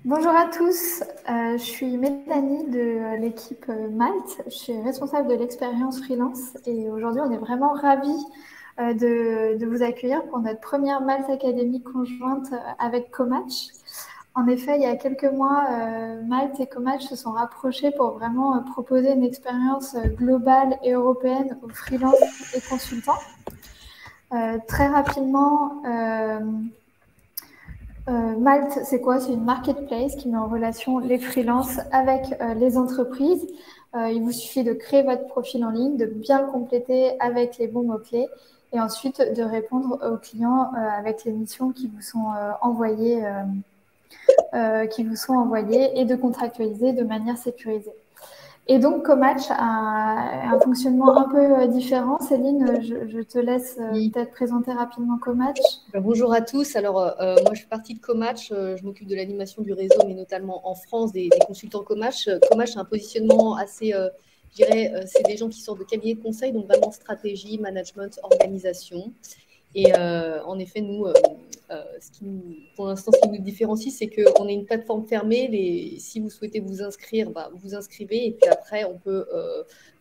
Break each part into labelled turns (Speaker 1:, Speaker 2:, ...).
Speaker 1: Bonjour à tous, je suis Mélanie de l'équipe Malte, je suis responsable de l'expérience freelance et aujourd'hui on est vraiment ravis de vous accueillir pour notre première Malte Academy conjointe avec Comatch. En effet, il y a quelques mois, Malte et Comatch se sont rapprochés pour vraiment proposer une expérience globale et européenne aux freelances et consultants. Très rapidement, Malte, c'est quoi? C'est une marketplace qui met en relation les freelances avec les entreprises. Il vous suffit de créer votre profil en ligne, de bien le compléter avec les bons mots-clés et ensuite de répondre aux clients avec les missions qui vous sont envoyées et de contractualiser de manière sécurisée. Et donc, Comatch a un fonctionnement un peu différent. Céline, je te laisse peut-être présenter rapidement Comatch.
Speaker 2: Bonjour à tous. Alors, moi, je fais partie de Comatch. Je m'occupe de l'animation du réseau, mais notamment en France, des consultants Comatch. Comatch a un positionnement assez, je dirais, c'est des gens qui sortent de cabinets de conseil, donc vraiment stratégie, management, organisation. Et en effet, nous, pour l'instant, ce qui nous différencie, c'est qu'on est une plateforme fermée. Si vous souhaitez vous inscrire, vous inscrivez. Et puis après,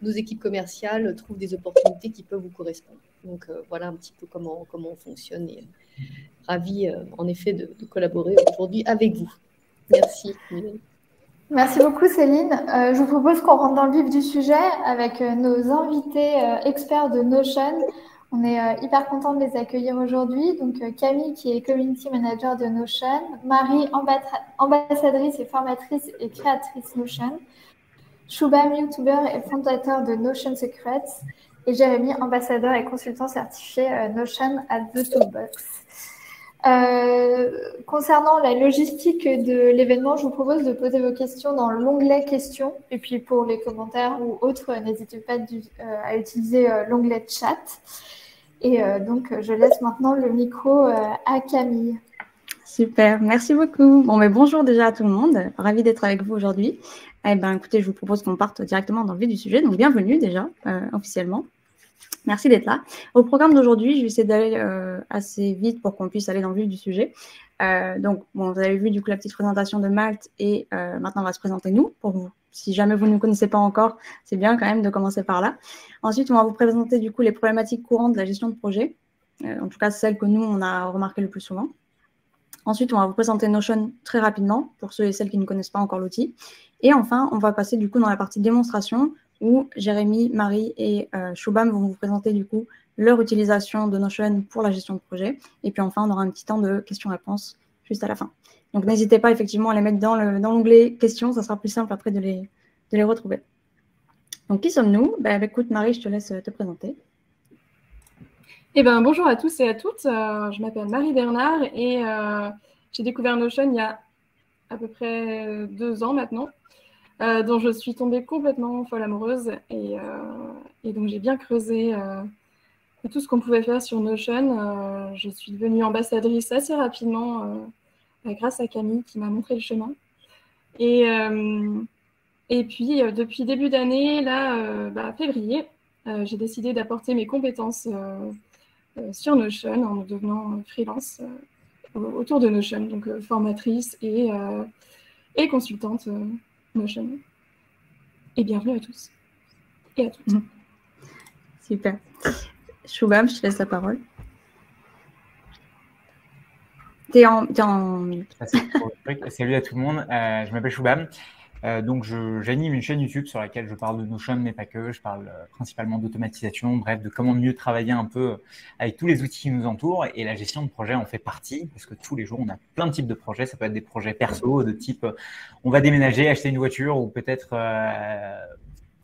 Speaker 2: nos équipes commerciales trouvent des opportunités qui peuvent vous correspondre. Donc, voilà un petit peu comment on fonctionne. Et ravi, en effet, de collaborer aujourd'hui avec vous. Merci.
Speaker 1: Merci beaucoup Céline. Je vous propose qu'on rentre dans le vif du sujet avec nos invités experts de Notion. On est hyper content de les accueillir aujourd'hui. Donc Camille qui est Community Manager de Notion, Marie, ambassadrice et formatrice et créatrice Notion, Shubham, YouTuber et fondateur de Notion Secrets, et Jérémy, ambassadeur et consultant certifié Notion at the Toolbox. Concernant la logistique de l'événement, je vous propose de poser vos questions dans l'onglet questions. Et puis pour les commentaires ou autres, n'hésitez pas à utiliser l'onglet chat. Et donc, je laisse maintenant le micro à Camille.
Speaker 3: Super, merci beaucoup. Bonjour déjà à tout le monde. Ravie d'être avec vous aujourd'hui. Écoutez, je vous propose qu'on parte directement dans le vif du sujet. Donc, bienvenue déjà, officiellement. Merci d'être là. Au programme d'aujourd'hui, je vais essayer d'aller assez vite pour qu'on puisse aller dans le vif du sujet. Vous avez vu du coup la petite présentation de Malte et maintenant on va se présenter nous. Pour vous, si jamais vous ne nous connaissez pas encore, c'est bien quand même de commencer par là. Ensuite, on va vous présenter du coup les problématiques courantes de la gestion de projet, en tout cas celles que nous on a remarquées le plus souvent. Ensuite, on va vous présenter Notion très rapidement pour ceux et celles qui ne connaissent pas encore l'outil. Et enfin, on va passer du coup dans la partie démonstration où Jérémy, Marie et Shubham vont vous présenter du coup leur utilisation de Notion pour la gestion de projet. Et puis enfin, on aura un petit temps de questions-réponses juste à la fin. Donc, n'hésitez pas effectivement à les mettre dans l'onglet questions. Ça sera plus simple après de les retrouver. Donc, qui sommes-nous? Écoute, Marie, je te laisse te présenter.
Speaker 4: Bonjour à tous et à toutes. Je m'appelle Marie Bernard et j'ai découvert Notion il y a à peu près 2 ans maintenant, dont je suis tombée complètement folle amoureuse et donc j'ai bien creusé tout ce qu'on pouvait faire sur Notion. Je suis devenue ambassadrice assez rapidement grâce à Camille qui m'a montré le chemin. Et puis depuis début d'année, là, février, j'ai décidé d'apporter mes compétences sur Notion en devenant freelance autour de Notion, donc formatrice et consultante Notion. Et bienvenue à tous et à toutes.
Speaker 3: Super. Shubham, je te laisse la parole. T'es en mute.
Speaker 5: Salut à tout le monde, je m'appelle Shubham. Donc, j'anime une chaîne YouTube sur laquelle je parle de Notion, mais pas que. Je parle principalement d'automatisation, bref, de comment mieux travailler un peu avec tous les outils qui nous entourent. Et la gestion de projet en fait partie, parce que tous les jours, on a plein de types de projets. Ça peut être des projets perso, de type on va déménager, acheter une voiture, ou peut-être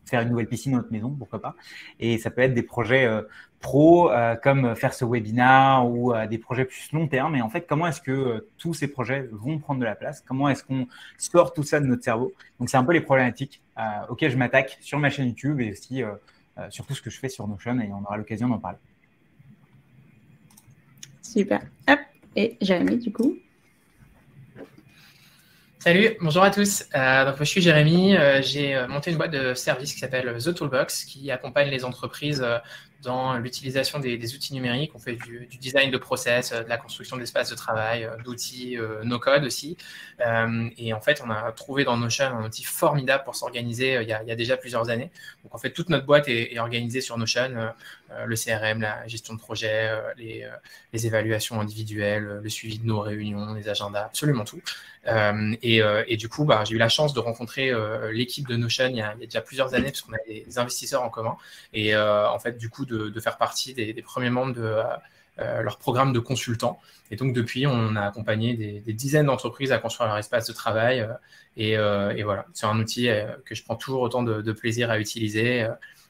Speaker 5: faire une nouvelle piscine dans notre maison, pourquoi pas. Et ça peut être des projets pro, comme faire ce webinaire ou des projets plus long terme. Et en fait, comment est-ce que tous ces projets vont prendre de la place? Comment est-ce qu'on sort tout ça de notre cerveau? Donc, c'est un peu les problématiques auxquelles je m'attaque sur ma chaîne YouTube et aussi sur tout ce que je fais sur Notion, et on aura l'occasion d'en parler.
Speaker 3: Super. Hop. Et Jérémy, du coup.
Speaker 6: Salut, bonjour à tous. Donc, je suis Jérémy. J'ai monté une boîte de services qui s'appelle The Toolbox, qui accompagne les entreprises dans l'utilisation des outils numériques. On fait du design de process, de la construction d'espaces de travail, d'outils no-code aussi. Et en fait, on a trouvé dans Notion un outil formidable pour s'organiser il y a déjà plusieurs années. Donc, en fait, toute notre boîte est organisée sur Notion, le CRM, la gestion de projet, les évaluations individuelles, le suivi de nos réunions, les agendas, absolument tout. Et du coup, j'ai eu la chance de rencontrer l'équipe de Notion il y a déjà plusieurs années, parce qu'on a des investisseurs en commun. Et en fait, du coup, de faire partie des premiers membres de leur programme de consultants. Et donc, depuis, on a accompagné des dizaines d'entreprises à construire leur espace de travail. Et voilà, c'est un outil que je prends toujours autant de plaisir à utiliser.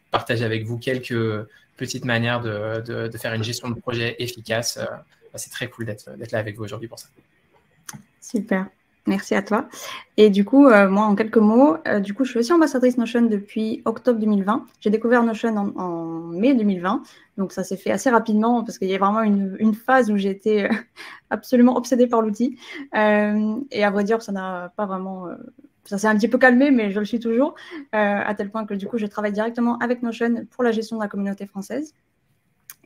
Speaker 6: Partager avec vous quelques petites manières de faire une gestion de projet efficace. C'est très cool d'être là avec vous aujourd'hui pour ça.
Speaker 3: Super. Merci à toi. Et du coup, moi, en quelques mots, du coup, je suis aussi ambassadrice Notion depuis octobre 2020. J'ai découvert Notion en mai 2020. Donc, ça s'est fait assez rapidement parce qu'il y a vraiment une phase où j'étais absolument obsédée par l'outil. Et à vrai dire, ça n'a pas vraiment... ça s'est un petit peu calmé, mais je le suis toujours, à tel point que du coup, je travaille directement avec Notion pour la gestion de la communauté française.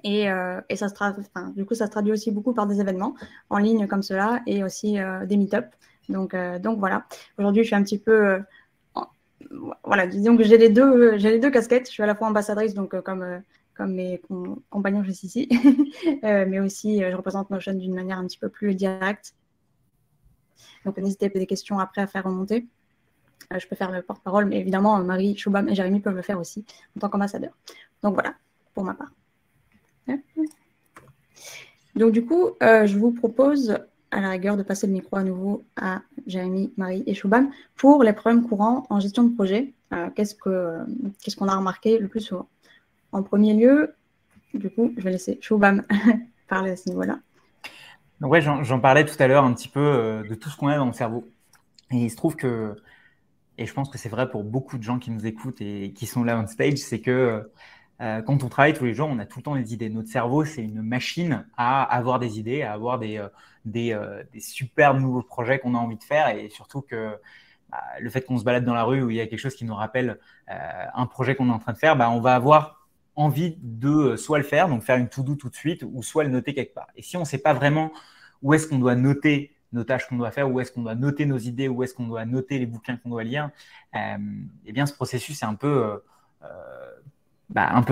Speaker 3: Et ça se traduit aussi beaucoup par des événements en ligne comme cela et aussi des meet-up. Donc voilà. Aujourd'hui, je suis un petit peu... voilà, disons que j'ai les deux casquettes. Je suis à la fois ambassadrice, donc comme mes compagnons juste ici, mais aussi je représente Notion d'une manière un petit peu plus directe. Donc n'hésitez pas des questions après à faire remonter. Je peux faire le porte-parole, mais évidemment, Marie, Shubham et Jérémy peuvent le faire aussi en tant qu'ambassadeur. Donc voilà, pour ma part. Donc du coup, je vous propose à la rigueur de passer le micro à nouveau à Jérémy, Marie et Shubham pour les problèmes courants en gestion de projet. Qu'est-ce qu'on a remarqué le plus souvent? En premier lieu, du coup, je vais laisser Shubham parler à ce niveau-là.
Speaker 5: Donc ouais, j'en parlais tout à l'heure un petit peu de tout ce qu'on a dans le cerveau. Et il se trouve que, et je pense que c'est vrai pour beaucoup de gens qui nous écoutent et qui sont là on stage, c'est que quand on travaille tous les jours, on a tout le temps des idées. Notre cerveau, c'est une machine à avoir des idées, à avoir des super nouveaux projets qu'on a envie de faire. Et surtout que le fait qu'on se balade dans la rue où il y a quelque chose qui nous rappelle un projet qu'on est en train de faire, on va avoir envie de soit le faire, donc faire une to-do tout de suite, ou soit le noter quelque part. Et si on ne sait pas vraiment où est-ce qu'on doit noter nos tâches qu'on doit faire, où est-ce qu'on doit noter nos idées, où est-ce qu'on doit noter les bouquins qu'on doit lire, eh bien, ce processus est un peu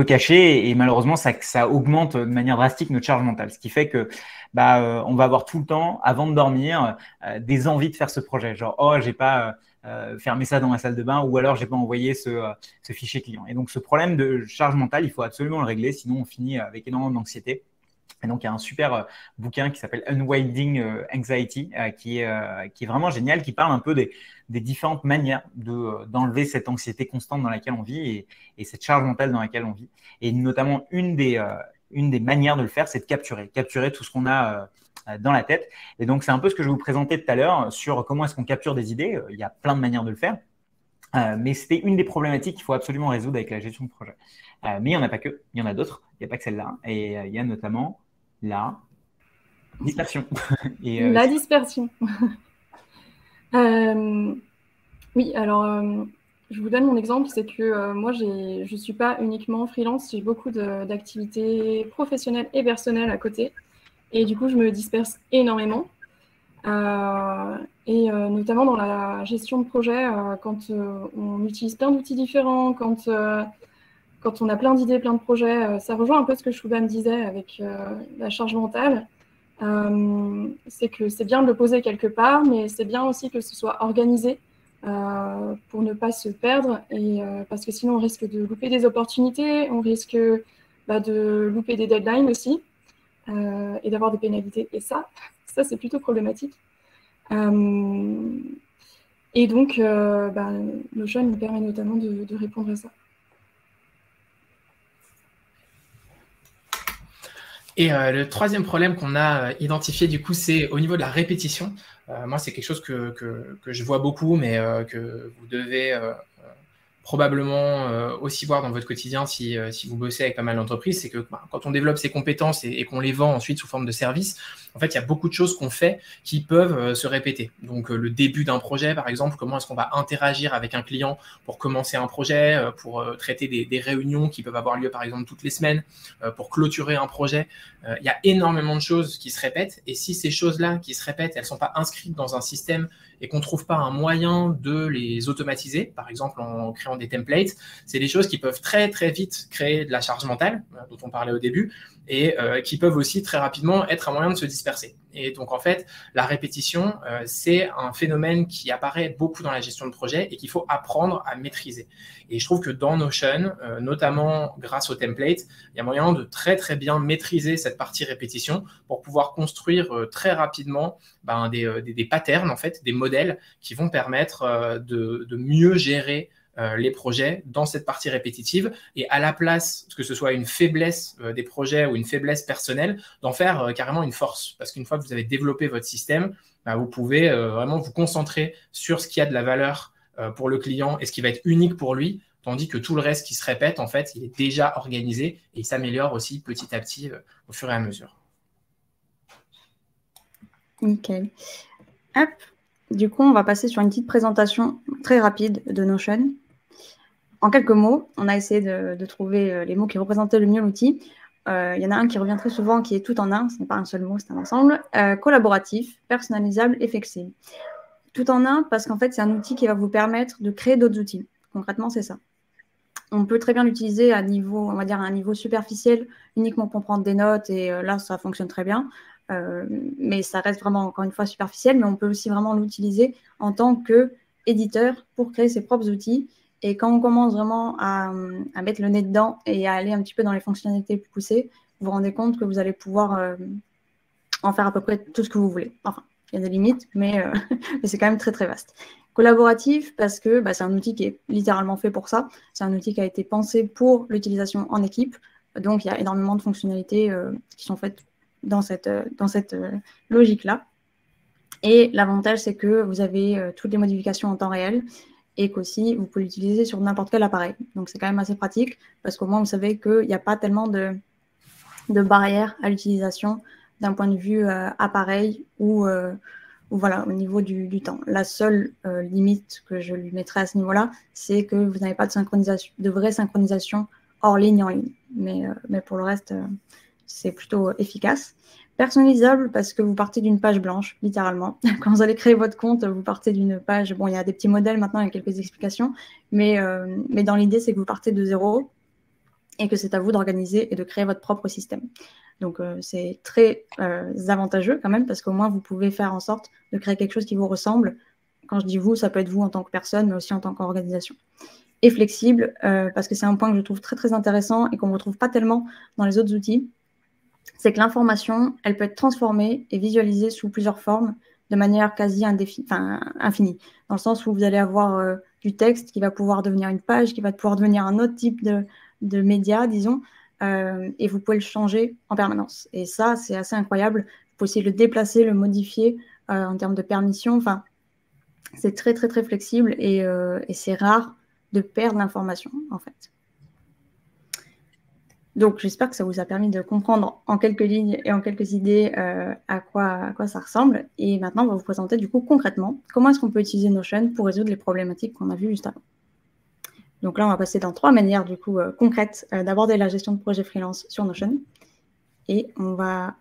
Speaker 5: caché et malheureusement, ça augmente de manière drastique notre charge mentale. Ce qui fait que on va avoir tout le temps, avant de dormir, des envies de faire ce projet. Genre, oh, j'ai pas fermé ça dans la salle de bain ou alors j'ai pas envoyé ce fichier client. Et donc, ce problème de charge mentale, il faut absolument le régler, sinon on finit avec énormément d'anxiété. Et donc, il y a un super bouquin qui s'appelle Unwinding Anxiety, qui est vraiment génial, qui parle un peu des différentes manières d'enlever cette anxiété constante dans laquelle on vit et cette charge mentale dans laquelle on vit. Et notamment, une des manières de le faire, c'est de capturer tout ce qu'on a dans la tête. Et donc, c'est un peu ce que je vais vous présenter tout à l'heure sur comment est-ce qu'on capture des idées. Il y a plein de manières de le faire. Mais c'était une des problématiques qu'il faut absolument résoudre avec la gestion de projet. Mais il n'y en a pas que, il y en a d'autres. Il n'y a pas que celle-là. Et il y a notamment la dispersion.
Speaker 4: La dispersion. Oui, alors je vous donne mon exemple, c'est que moi je ne suis pas uniquement freelance, j'ai beaucoup d'activités professionnelles et personnelles à côté. Et du coup, je me disperse énormément. Notamment dans la gestion de projet, quand on utilise plein d'outils différents, quand on a plein d'idées, plein de projets, ça rejoint un peu ce que Shubham disait avec la charge mentale. C'est que c'est bien de le poser quelque part, mais c'est bien aussi que ce soit organisé pour ne pas se perdre, parce que sinon on risque de louper des opportunités, on risque de louper des deadlines aussi, et d'avoir des pénalités. Et ça c'est plutôt problématique. Et donc, Notion nous permet notamment de répondre à ça.
Speaker 6: Et le troisième problème qu'on a identifié, du coup, c'est au niveau de la répétition. Moi, c'est quelque chose que je vois beaucoup, mais que vous devez probablement aussi voir dans votre quotidien si vous bossez avec pas mal d'entreprises, c'est que quand on développe ses compétences et qu'on les vend ensuite sous forme de services, en fait, il y a beaucoup de choses qu'on fait qui peuvent se répéter. Donc, le début d'un projet, par exemple, comment est-ce qu'on va interagir avec un client pour commencer un projet, pour traiter des réunions qui peuvent avoir lieu, par exemple, toutes les semaines, pour clôturer un projet. Il y a énormément de choses qui se répètent. Et si ces choses-là qui se répètent, elles ne sont pas inscrites dans un système et qu'on ne trouve pas un moyen de les automatiser, par exemple en créant des templates, c'est des choses qui peuvent très, très vite créer de la charge mentale, dont on parlait au début, et qui peuvent aussi très rapidement être un moyen de se disperser. Et donc, en fait, la répétition, c'est un phénomène qui apparaît beaucoup dans la gestion de projet et qu'il faut apprendre à maîtriser. Et je trouve que dans Notion, notamment grâce aux templates, il y a moyen de très, très bien maîtriser cette partie répétition pour pouvoir construire très rapidement des patterns, en fait, des modèles qui vont permettre de mieux gérer les projets dans cette partie répétitive et à la place que ce soit une faiblesse des projets ou une faiblesse personnelle, d'en faire carrément une force. Parce qu'une fois que vous avez développé votre système, vous pouvez vraiment vous concentrer sur ce qui a de la valeur pour le client et ce qui va être unique pour lui, tandis que tout le reste qui se répète, en fait, il est déjà organisé et il s'améliore aussi petit à petit au fur et à mesure.
Speaker 3: Nickel. Hop. Du coup, on va passer sur une petite présentation très rapide de Notion. En quelques mots, on a essayé de trouver les mots qui représentaient le mieux l'outil. Il y en a un qui revient très souvent, qui est tout en un, ce n'est pas un seul mot, c'est un ensemble. Collaboratif, personnalisable et flexible. Tout en un, parce qu'en fait, c'est un outil qui va vous permettre de créer d'autres outils. Concrètement, c'est ça. On peut très bien l'utiliser à niveau, on va dire à un niveau superficiel, uniquement pour prendre des notes, et là, ça fonctionne très bien. Mais ça reste vraiment, encore une fois, superficiel, mais on peut aussi vraiment l'utiliser en tant qu'éditeur pour créer ses propres outils. Et quand on commence vraiment à mettre le nez dedans et à aller un petit peu dans les fonctionnalités plus poussées, vous vous rendez compte que vous allez pouvoir en faire à peu près tout ce que vous voulez. Enfin, il y a des limites, mais c'est quand même très, très vaste. Collaboratif, parce que c'est un outil qui est littéralement fait pour ça. C'est un outil qui a été pensé pour l'utilisation en équipe. Donc, il y a énormément de fonctionnalités qui sont faites dans cette logique-là. Et l'avantage, c'est que vous avez toutes les modifications en temps réel et qu'aussi, vous pouvez l'utiliser sur n'importe quel appareil. Donc, c'est quand même assez pratique parce qu'au moins, vous savez qu'il n'y a pas tellement de barrières à l'utilisation d'un point de vue appareil ou voilà, au niveau du temps. La seule limite que je lui mettrai à ce niveau-là, c'est que vous n'avez pas de vraie synchronisation hors ligne en ligne. Mais pour le reste, c'est plutôt efficace. Personnalisable parce que vous partez d'une page blanche, littéralement. Quand vous allez créer votre compte, vous partez d'une page. Bon, il y a des petits modèles maintenant, il y a quelques explications, mais dans l'idée, c'est que vous partez de zéro et que c'est à vous d'organiser et de créer votre propre système. Donc, c'est très avantageux quand même parce qu'au moins, vous pouvez faire en sorte de créer quelque chose qui vous ressemble. Quand je dis vous, ça peut être vous en tant que personne, mais aussi en tant qu'organisation. Et flexible parce que c'est un point que je trouve très, très intéressant et qu'on ne retrouve pas tellement dans les autres outils. C'est que l'information, elle peut être transformée et visualisée sous plusieurs formes de manière quasi infinie. Dans le sens où vous allez avoir du texte qui va pouvoir devenir une page, qui va pouvoir devenir un autre type de média, disons, et vous pouvez le changer en permanence. Et ça, c'est assez incroyable. Vous pouvez aussi le déplacer, le modifier en termes de permission. Enfin, c'est très, très, très flexible et c'est rare de perdre l'information, en fait. Donc, j'espère que ça vous a permis de comprendre en quelques lignes et en quelques idées à quoi ça ressemble. Et maintenant, on va vous présenter du coup concrètement comment est-ce qu'on peut utiliser Notion pour résoudre les problématiques qu'on a vues juste avant. Donc là, on va passer dans 3 manières du coup concrètes d'aborder la gestion de projet freelance sur Notion. Et on va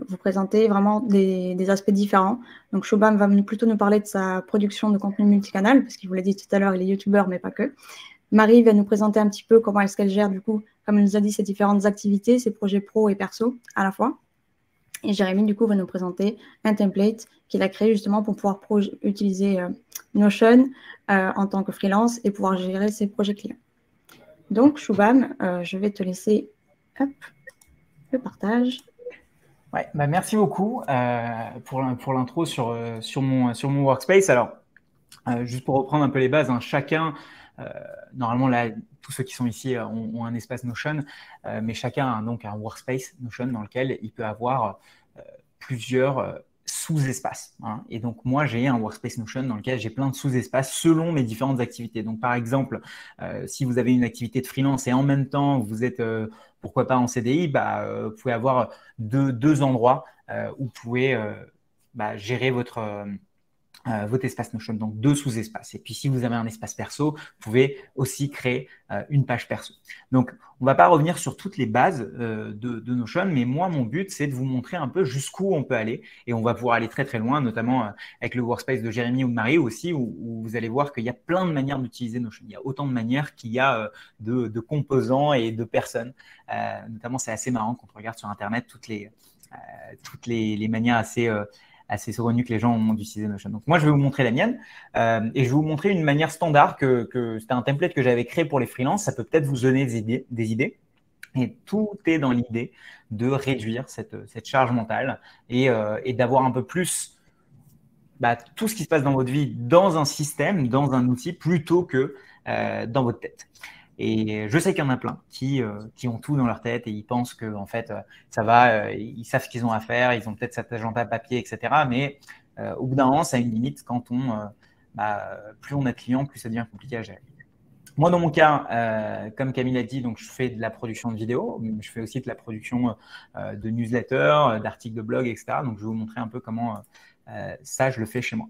Speaker 3: vous présenter vraiment des aspects différents. Donc, Shubham va plutôt nous parler de sa production de contenu multicanal, parce qu'il vous l'a dit tout à l'heure, il est youtubeur, mais pas que. Marie va nous présenter un petit peu comment est-ce qu'elle gère, du coup, comme elle nous a dit, ses différentes activités, ses projets pro et perso à la fois. Et Jérémy, du coup, va nous présenter un template qu'il a créé justement pour pouvoir utiliser Notion en tant que freelance et pouvoir gérer ses projets clients. Donc, Shubham, je vais te laisser le partage.
Speaker 5: Ouais, merci beaucoup pour l'intro sur mon workspace. Alors, juste pour reprendre un peu les bases, chacun, normalement, là, tous ceux qui sont ici ont un espace Notion, mais chacun a donc un workspace Notion dans lequel il peut avoir plusieurs sous-espaces. Hein. Et donc, moi, j'ai un workspace Notion dans lequel j'ai plein de sous-espaces selon mes différentes activités. Donc, par exemple, si vous avez une activité de freelance et en même temps, vous êtes, pourquoi pas en CDI, vous pouvez avoir deux endroits où vous pouvez gérer votre espace Notion, donc 2 sous-espaces. Et puis, si vous avez un espace perso, vous pouvez aussi créer une page perso. Donc, on ne va pas revenir sur toutes les bases de Notion, mais moi, mon but, c'est de vous montrer un peu jusqu'où on peut aller. Et on va pouvoir aller très, très loin, notamment avec le workspace de Jérémy ou de Marie aussi, où vous allez voir qu'il y a plein de manières d'utiliser Notion. Il y a autant de manières qu'il y a de composants et de personnes. Notamment, c'est assez marrant quand on regarde sur Internet toutes les manières assez saugrenues que les gens ont d'utiliser Notion. Donc, moi, je vais vous montrer la mienne et je vais vous montrer une manière standard que c'était un template que j'avais créé pour les freelances. Ça peut peut-être vous donner des idées. Et tout est dans l'idée de réduire cette charge mentale et d'avoir un peu plus tout ce qui se passe dans votre vie dans un système, dans un outil, plutôt que dans votre tête. Et je sais qu'il y en a plein qui ont tout dans leur tête et ils pensent que en fait ça va, ils savent ce qu'ils ont à faire, ils ont peut-être cet agenda papier, etc. Mais au bout d'un moment, ça a une limite quand plus on a de clients, plus ça devient compliqué à gérer. Moi, dans mon cas, comme Camille a dit, donc je fais de la production de vidéos, mais je fais aussi de la production de newsletters, d'articles de blog, etc. Donc, je vais vous montrer un peu comment ça, je le fais chez moi.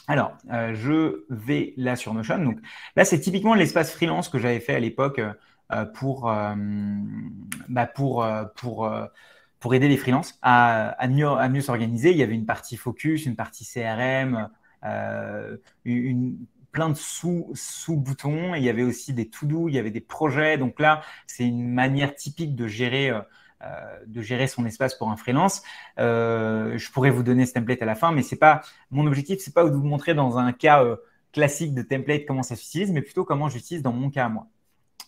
Speaker 5: Alors, je vais là sur Notion. Donc, là, c'est typiquement l'espace freelance que j'avais fait à l'époque pour aider les freelances à mieux s'organiser. Il y avait une partie focus, une partie CRM, plein de sous-boutons. Il y avait aussi des to-do, il y avait des projets. Donc là, c'est une manière typique de gérer son espace pour un freelance. Je pourrais vous donner ce template à la fin, mais mon objectif, c'est pas de vous montrer dans un cas classique de template comment ça s'utilise, mais plutôt comment j'utilise dans mon cas à moi.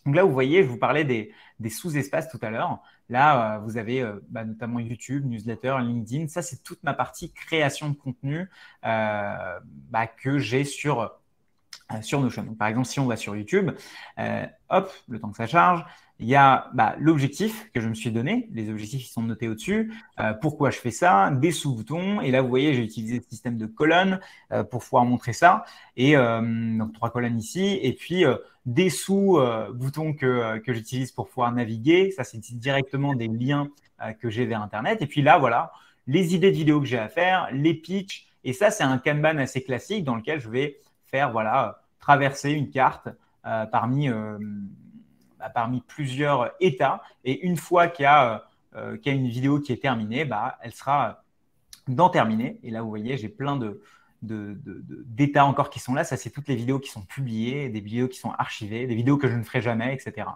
Speaker 5: Donc là, vous voyez, je vous parlais des sous-espaces tout à l'heure. Là, vous avez notamment YouTube, newsletter, LinkedIn. Ça, c'est toute ma partie création de contenu que j'ai sur Notion. Donc, par exemple, si on va sur YouTube, le temps que ça charge, il y a l'objectif que je me suis donné. Les objectifs qui sont notés au-dessus. Pourquoi je fais ça? Des sous-boutons. Et là, vous voyez, j'ai utilisé le système de colonnes pour pouvoir montrer ça. Et donc, 3 colonnes ici. Et puis, des sous-boutons que j'utilise pour pouvoir naviguer. Ça, c'est directement des liens que j'ai vers Internet. Et puis là, voilà, les idées de vidéos que j'ai à faire, les pitchs. Et ça, c'est un Kanban assez classique dans lequel je vais faire, traverser une carte parmi plusieurs états. Et une fois qu'il y a une vidéo qui est terminée, elle sera dans terminée. Et là, vous voyez, j'ai plein d'états encore qui sont là. Ça, c'est toutes les vidéos qui sont publiées, des vidéos qui sont archivées, des vidéos que je ne ferai jamais, etc.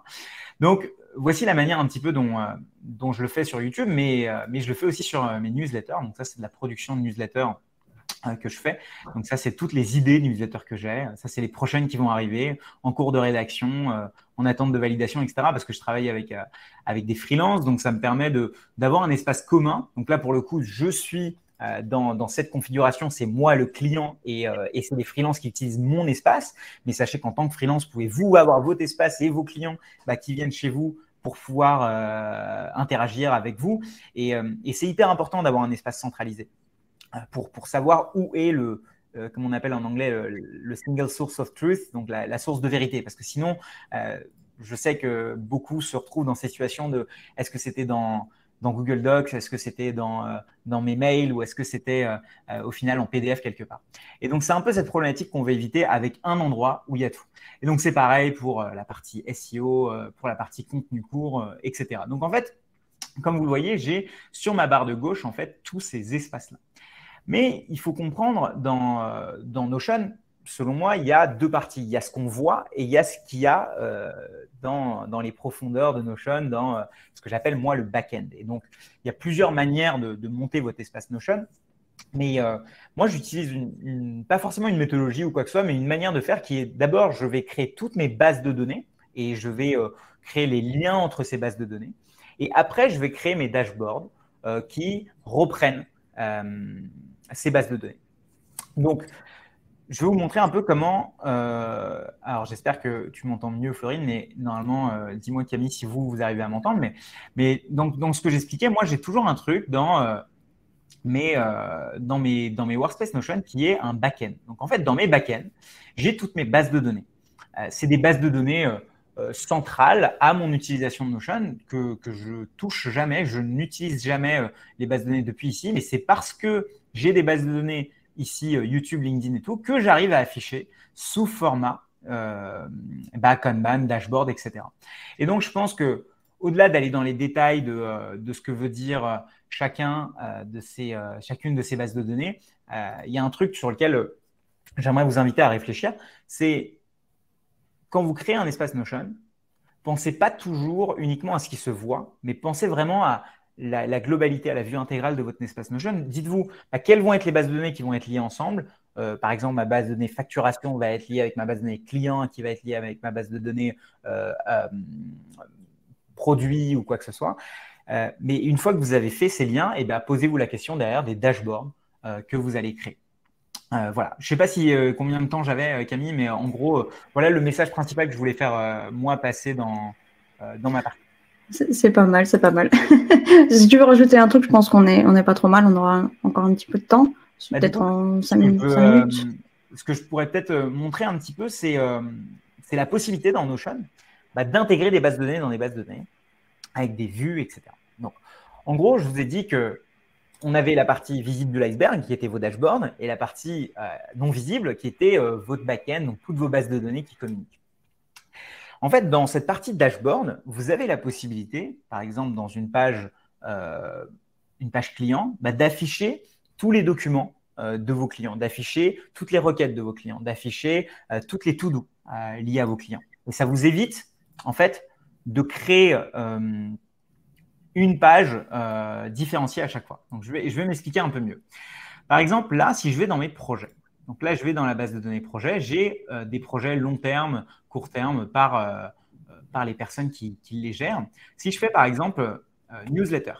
Speaker 5: Donc, voici la manière un petit peu dont je le fais sur YouTube, mais je le fais aussi sur mes newsletters. Donc, ça, c'est de la production de newsletters que je fais. Donc ça, c'est toutes les idées de newsletters que j'ai. Ça, c'est les prochaines qui vont arriver en cours de rédaction, en attente de validation, etc. Parce que je travaille avec des freelances. Donc, ça me permet d'avoir un espace commun. Donc là, pour le coup, je suis dans cette configuration. C'est moi le client et c'est les freelances qui utilisent mon espace. Mais sachez qu'en tant que freelance, pouvez-vous avoir votre espace et vos clients qui viennent chez vous pour pouvoir interagir avec vous. Et c'est hyper important d'avoir un espace centralisé. Pour savoir où est comme on appelle en anglais, le single source of truth, donc la source de vérité. Parce que sinon, je sais que beaucoup se retrouvent dans ces situations de est-ce que c'était dans Google Docs, est-ce que c'était dans mes mails ou est-ce que c'était au final en PDF quelque part. Et donc, c'est un peu cette problématique qu'on veut éviter avec un endroit où il y a tout. Et donc, c'est pareil pour la partie SEO, pour la partie contenu court, etc. Donc, en fait, comme vous le voyez, j'ai sur ma barre de gauche, en fait, tous ces espaces-là. Mais il faut comprendre dans Notion, selon moi, il y a 2 parties. Il y a ce qu'on voit et il y a ce qu'il y a dans les profondeurs de Notion, dans ce que j'appelle moi le back-end. Et donc, il y a plusieurs manières de monter votre espace Notion. Mais moi, j'utilise pas forcément une méthodologie ou quoi que ce soit, mais une manière de faire qui est d'abord, je vais créer toutes mes bases de données et je vais créer les liens entre ces bases de données. Et après, je vais créer mes dashboards qui reprennent ces bases de données. Donc, je vais vous montrer un peu comment… alors, j'espère que tu m'entends mieux, Florine, mais normalement, dis-moi, Camille, si vous arrivez à m'entendre. Mais donc ce que j'expliquais, moi, j'ai toujours un truc dans mais dans mes workspace Notion qui est un back-end. Donc, en fait, dans mes back-ends, j'ai toutes mes bases de données. C'est des bases de données centrales à mon utilisation de Notion que je touche jamais. Je n'utilise jamais les bases de données depuis ici, mais c'est parce que j'ai des bases de données ici, YouTube, LinkedIn et tout, que j'arrive à afficher sous format Kanban, dashboard, etc. Et donc, je pense que au-delà d'aller dans les détails de ce que veut dire chacune de ces bases de données, il y a un truc sur lequel j'aimerais vous inviter à réfléchir, c'est quand vous créez un espace Notion, pensez pas toujours uniquement à ce qui se voit, mais pensez vraiment à la globalité, à la vue intégrale de votre espace Notion. Dites-vous quelles vont être les bases de données qui vont être liées ensemble. Par exemple, ma base de données facturation va être liée avec ma base de données client, qui va être liée avec ma base de données produits ou quoi que ce soit. Mais une fois que vous avez fait ces liens, posez-vous la question derrière des dashboards que vous allez créer. Voilà. Je ne sais pas combien de temps j'avais, Camille, mais en gros, voilà le message principal que je voulais faire moi passer dans ma partie.
Speaker 3: C'est pas mal, c'est pas mal. Si tu veux rajouter un truc, je pense qu'on n'est pas trop mal. On aura encore un petit peu de temps, peut-être en 5 minutes.
Speaker 5: Ce que je pourrais peut-être montrer un petit peu, c'est la possibilité dans Notion d'intégrer des bases de données dans des bases de données avec des vues, etc. Donc, en gros, je vous ai dit que on avait la partie visible de l'iceberg qui était vos dashboards et la partie non visible qui était votre back-end, donc toutes vos bases de données qui communiquent. En fait, dans cette partie dashboard, vous avez la possibilité, par exemple, dans une page client, d'afficher tous les documents de vos clients, d'afficher toutes les requêtes de vos clients, d'afficher toutes les to-do liées à vos clients. Et ça vous évite, en fait, de créer une page différenciée à chaque fois. Donc, je vais m'expliquer un peu mieux. Par exemple, là, si je vais dans mes projets, donc là, je vais dans la base de données projets, j'ai des projets long terme, court terme par les personnes qui les gèrent. Si je fais, par exemple, newsletter,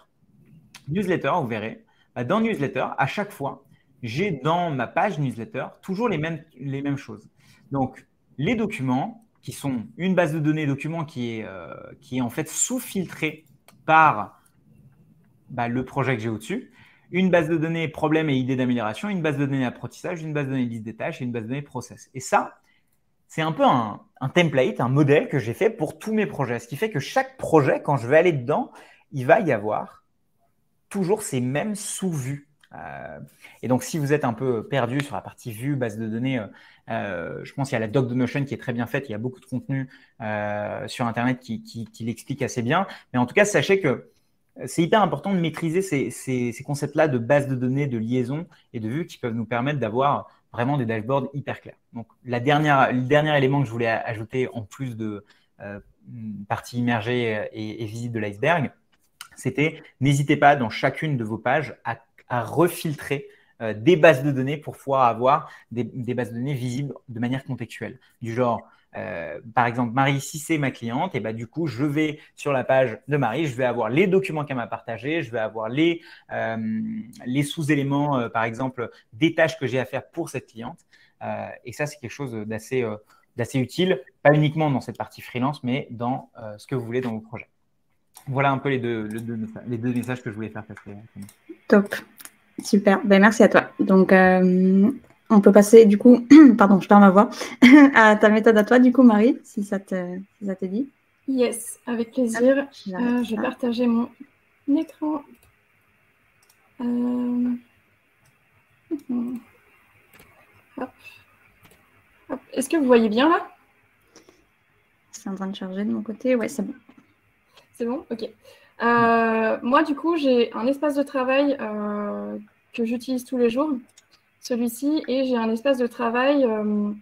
Speaker 5: vous verrez, dans newsletter, à chaque fois, j'ai dans ma page newsletter toujours les mêmes choses. Donc, les documents qui sont une base de données documents qui est en fait sous-filtrée par le projet que j'ai au-dessus, une base de données problèmes et idées d'amélioration, une base de données apprentissage, une base de données liste des tâches et une base de données process. Et ça, c'est un peu un template, un modèle que j'ai fait pour tous mes projets. Ce qui fait que chaque projet, quand je vais aller dedans, il va y avoir toujours ces mêmes sous-vues. Et donc, si vous êtes un peu perdu sur la partie vue, base de données, je pense qu'il y a la doc de Notion qui est très bien faite. Il y a beaucoup de contenu sur Internet qui l'explique assez bien. Mais en tout cas, sachez que c'est hyper important de maîtriser ces concepts-là de base de données, de liaison et de vue qui peuvent nous permettre d'avoir vraiment des dashboards hyper clairs. Donc, le dernier élément que je voulais ajouter en plus de partie immergée et visite de l'iceberg, c'était n'hésitez pas dans chacune de vos pages à refiltrer des bases de données pour pouvoir avoir des bases de données visibles de manière contextuelle. Du genre, par exemple, Marie, si c'est ma cliente, et du coup, je vais sur la page de Marie, je vais avoir les documents qu'elle m'a partagés, je vais avoir les sous-éléments, par exemple, des tâches que j'ai à faire pour cette cliente. Et ça, c'est quelque chose d'assez utile, pas uniquement dans cette partie freelance, mais dans ce que vous voulez dans vos projets. Voilà un peu les deux messages que je voulais faire passer.
Speaker 3: Top, super, merci à toi. Donc, on peut passer du coup, pardon, je perds ma voix, à ta méthode à toi du coup, Marie, si ça te dit.
Speaker 4: Yes, avec plaisir. Je vais partager mon écran. Hop. Hop. Est-ce que vous voyez bien là?
Speaker 3: C'est en train de charger de mon côté, ouais, c'est bon.
Speaker 4: C'est bon? Ok. Moi, du coup, j'ai un espace de travail que j'utilise tous les jours, celui-ci, et j'ai un espace de travail où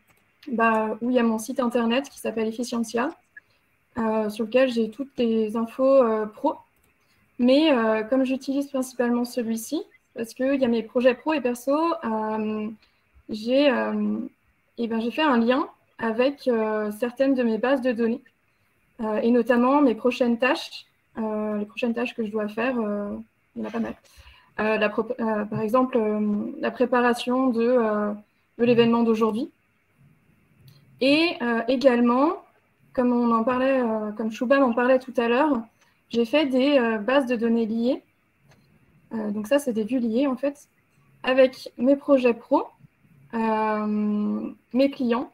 Speaker 4: il y a mon site internet qui s'appelle Efficientia, sur lequel j'ai toutes les infos pro. Mais comme j'utilise principalement celui-ci, parce qu'il y a mes projets pro et perso, j'ai fait un lien avec certaines de mes bases de données. Et notamment mes prochaines tâches, les prochaines tâches que je dois faire, il y en a pas mal. Par exemple, la préparation de l'événement d'aujourd'hui. Et également, comme Shubham en parlait tout à l'heure, j'ai fait des bases de données liées Donc ça, c'est des vues liées, en fait, avec mes projets pro, mes clients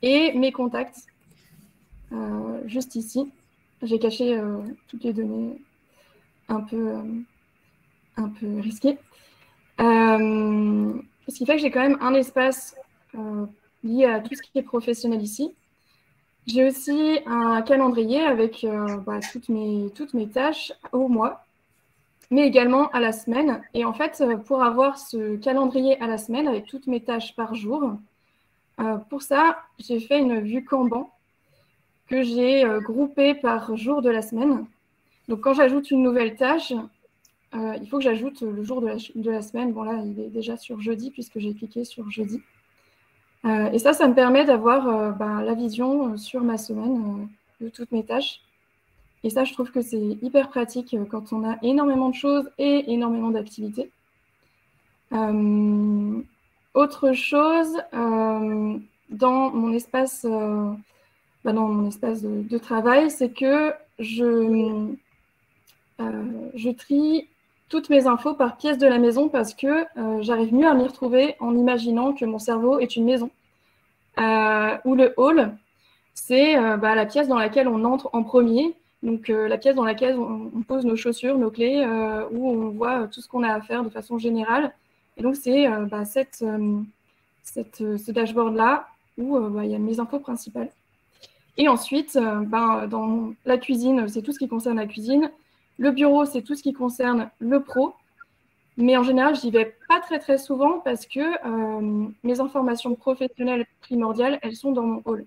Speaker 4: et mes contacts. Juste ici, j'ai caché toutes les données un peu risquées. Ce qui fait que j'ai quand même un espace lié à tout ce qui est professionnel ici. J'ai aussi un calendrier avec toutes mes tâches au mois, mais également à la semaine. Et en fait, pour avoir ce calendrier à la semaine avec toutes mes tâches par jour, pour ça, j'ai fait une vue Kanban que j'ai groupée par jour de la semaine. Donc, quand j'ajoute une nouvelle tâche, il faut que j'ajoute le jour de la semaine. Bon, là, il est déjà sur jeudi puisque j'ai cliqué sur jeudi. Et ça me permet d'avoir la vision sur ma semaine de toutes mes tâches. Et ça, je trouve que c'est hyper pratique quand on a énormément de choses et énormément d'activités. Autre chose, dans mon espace, de travail, c'est que je trie toutes mes infos par pièce de la maison parce que j'arrive mieux à m'y retrouver en imaginant que mon cerveau est une maison. Ou le hall, c'est la pièce dans laquelle on entre en premier. Donc, la pièce dans laquelle on pose nos chaussures, nos clés, où on voit tout ce qu'on a à faire de façon générale. Et donc, c'est ce dashboard-là où il y a mes infos principales. Et ensuite, dans la cuisine, c'est tout ce qui concerne la cuisine. Le bureau, c'est tout ce qui concerne le pro. Mais en général, je n'y vais pas très, très souvent parce que mes informations professionnelles primordiales, elles sont dans mon hall.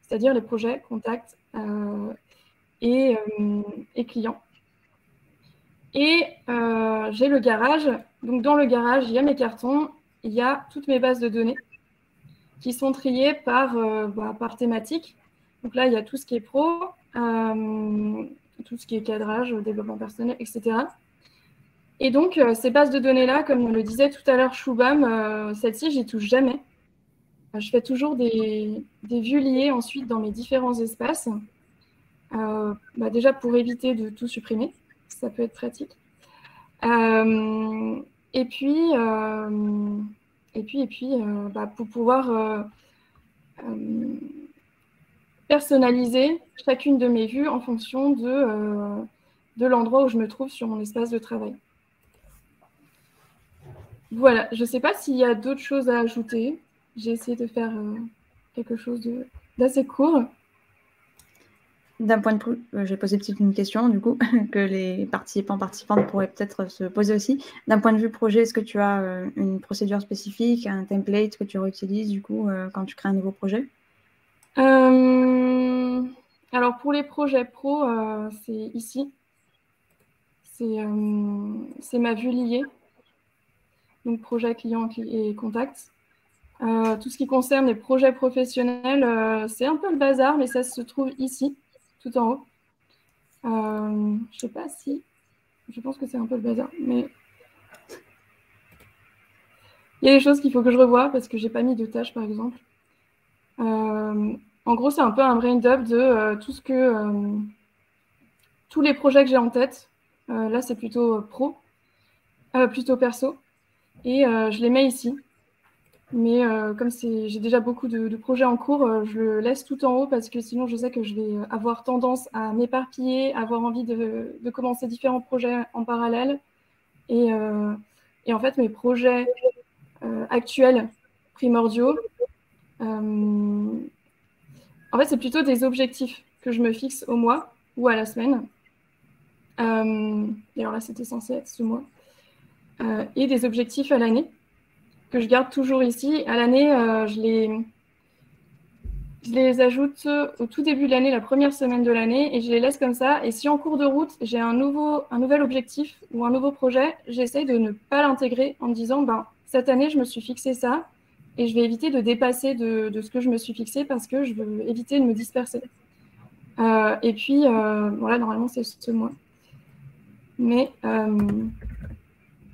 Speaker 4: C'est-à-dire les projets, contacts et clients. Et j'ai le garage. Donc, dans le garage, il y a mes cartons, il y a toutes mes bases de données qui sont triées par thématique. Donc là, il y a tout ce qui est pro, tout ce qui est cadrage, développement personnel, etc. Et donc, ces bases de données-là, comme le disait tout à l'heure Shubham, celle-ci, j'y touche jamais. Je fais toujours des vues liées ensuite dans mes différents espaces. Déjà, pour éviter de tout supprimer, ça peut être pratique. Et puis, pour pouvoir personnaliser chacune de mes vues en fonction de l'endroit où je me trouve sur mon espace de travail. Voilà, je ne sais pas s'il y a d'autres choses à ajouter. J'ai essayé de faire quelque chose d'assez court.
Speaker 3: D'un point de vue, j'ai posé une question du coup que les participantes pourraient peut-être se poser aussi. D'un point de vue projet, est-ce que tu as une procédure spécifique, un template que tu réutilises du coup quand tu crées un nouveau projet?
Speaker 4: Alors pour les projets pro, c'est ici. C'est ma vue liée. Donc projet client et contact. Tout ce qui concerne les projets professionnels, c'est un peu le bazar, mais ça se trouve ici, tout en haut. Je sais pas si... Je pense que c'est un peu le bazar, mais... Il y a des choses qu'il faut que je revoie parce que j'ai pas mis de tâches, par exemple. En gros, c'est un peu un brain dump de tous les projets que j'ai en tête. Là, c'est plutôt plutôt perso. Et je les mets ici. Mais comme j'ai déjà beaucoup de projets en cours, je le laisse tout en haut parce que sinon, je sais que je vais avoir tendance à m'éparpiller, avoir envie de commencer différents projets en parallèle. Et en fait, mes projets actuels, primordiaux, en fait, c'est plutôt des objectifs que je me fixe au mois ou à la semaine. D'ailleurs, là, c'était censé être ce mois. Et des objectifs à l'année que je garde toujours ici. À l'année, je les ajoute au tout début de l'année, la première semaine de l'année, et je les laisse comme ça. Et si en cours de route, j'ai un nouvel objectif ou un nouveau projet, j'essaye de ne pas l'intégrer en me disant, cette année, je me suis fixé ça, et je vais éviter de dépasser de ce que je me suis fixé parce que je veux éviter de me disperser. Et puis, voilà, normalement, c'est ce mois. Mais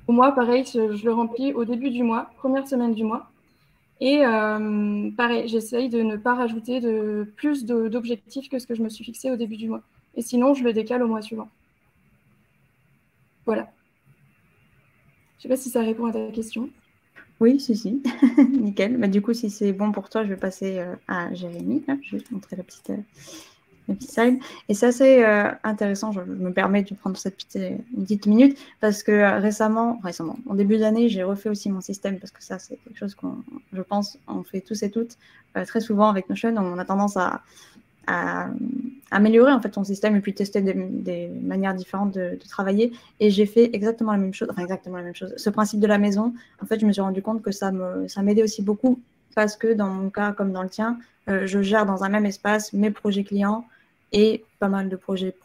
Speaker 4: au mois, pareil, je le remplis au début du mois, première semaine du mois. Et pareil, j'essaye de ne pas rajouter plus d'objectifs que ce que je me suis fixé au début du mois. Et sinon, je le décale au mois suivant. Voilà. sais pas si ça répond à ta question.
Speaker 3: Oui, si. Nickel. Bah, du coup, si c'est bon pour toi, je vais passer à Jérémy. Là, je vais te montrer la petite slide. Et c'est assez intéressant. Je me permets de prendre une petite minute parce que récemment, en début d'année, j'ai refait aussi mon système parce que ça, c'est quelque chose je pense, on fait tous et toutes très souvent avec Notion. On a tendance à améliorer en fait son système et puis tester des manières différentes de travailler. Et j'ai fait exactement la même chose. Ce principe de la maison, en fait, je me suis rendu compte que ça m'aidait aussi beaucoup parce que dans mon cas, comme dans le tien, je gère dans un même espace mes projets clients et pas mal de projets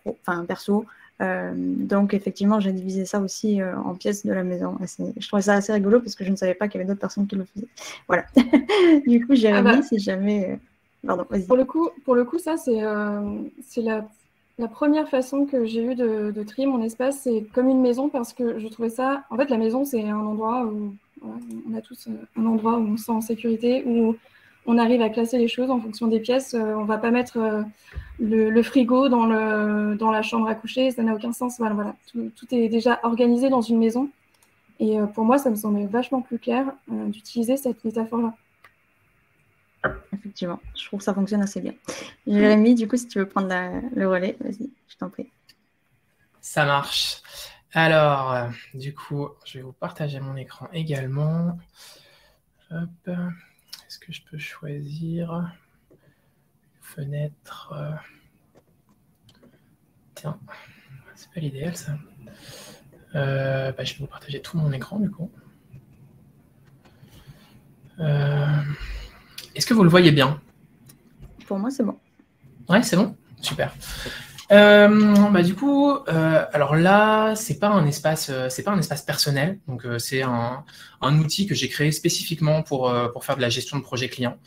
Speaker 3: perso. Donc, effectivement, j'ai divisé ça aussi en pièces de la maison. Je trouvais ça assez rigolo parce que je ne savais pas qu'il y avait d'autres personnes qui le faisaient. Voilà. Du coup, Jérémy, si jamais... Pardon, vas-y.
Speaker 4: Pour le coup, ça, c'est la première façon que j'ai eue de trier mon espace. C'est comme une maison parce que je trouvais ça... En fait, la maison, c'est un endroit où... Voilà, on a tous un endroit où on se sent en sécurité, où on arrive à classer les choses en fonction des pièces. On ne va pas mettre le frigo dans la chambre à coucher. Ça n'a aucun sens. Voilà. Tout est déjà organisé dans une maison. Et pour moi, ça me semblait vachement plus clair d'utiliser cette métaphore-là.
Speaker 3: Effectivement, je trouve que ça fonctionne assez bien. Jérémy, du coup, si tu veux prendre le relais, vas-y, je t'en prie.
Speaker 6: Ça marche. Alors, du coup, je vais vous partager mon écran également. Hop. Est-ce que je peux choisir fenêtre? Tiens, c'est pas l'idéal ça. Je vais vous partager tout mon écran du coup. Est-ce que vous le voyez bien?
Speaker 3: Pour moi, c'est bon.
Speaker 6: Ouais, c'est bon? Super. Du coup, alors là, c'est pas un espace personnel. Donc, c'est un outil que j'ai créé spécifiquement pour faire de la gestion de projet client,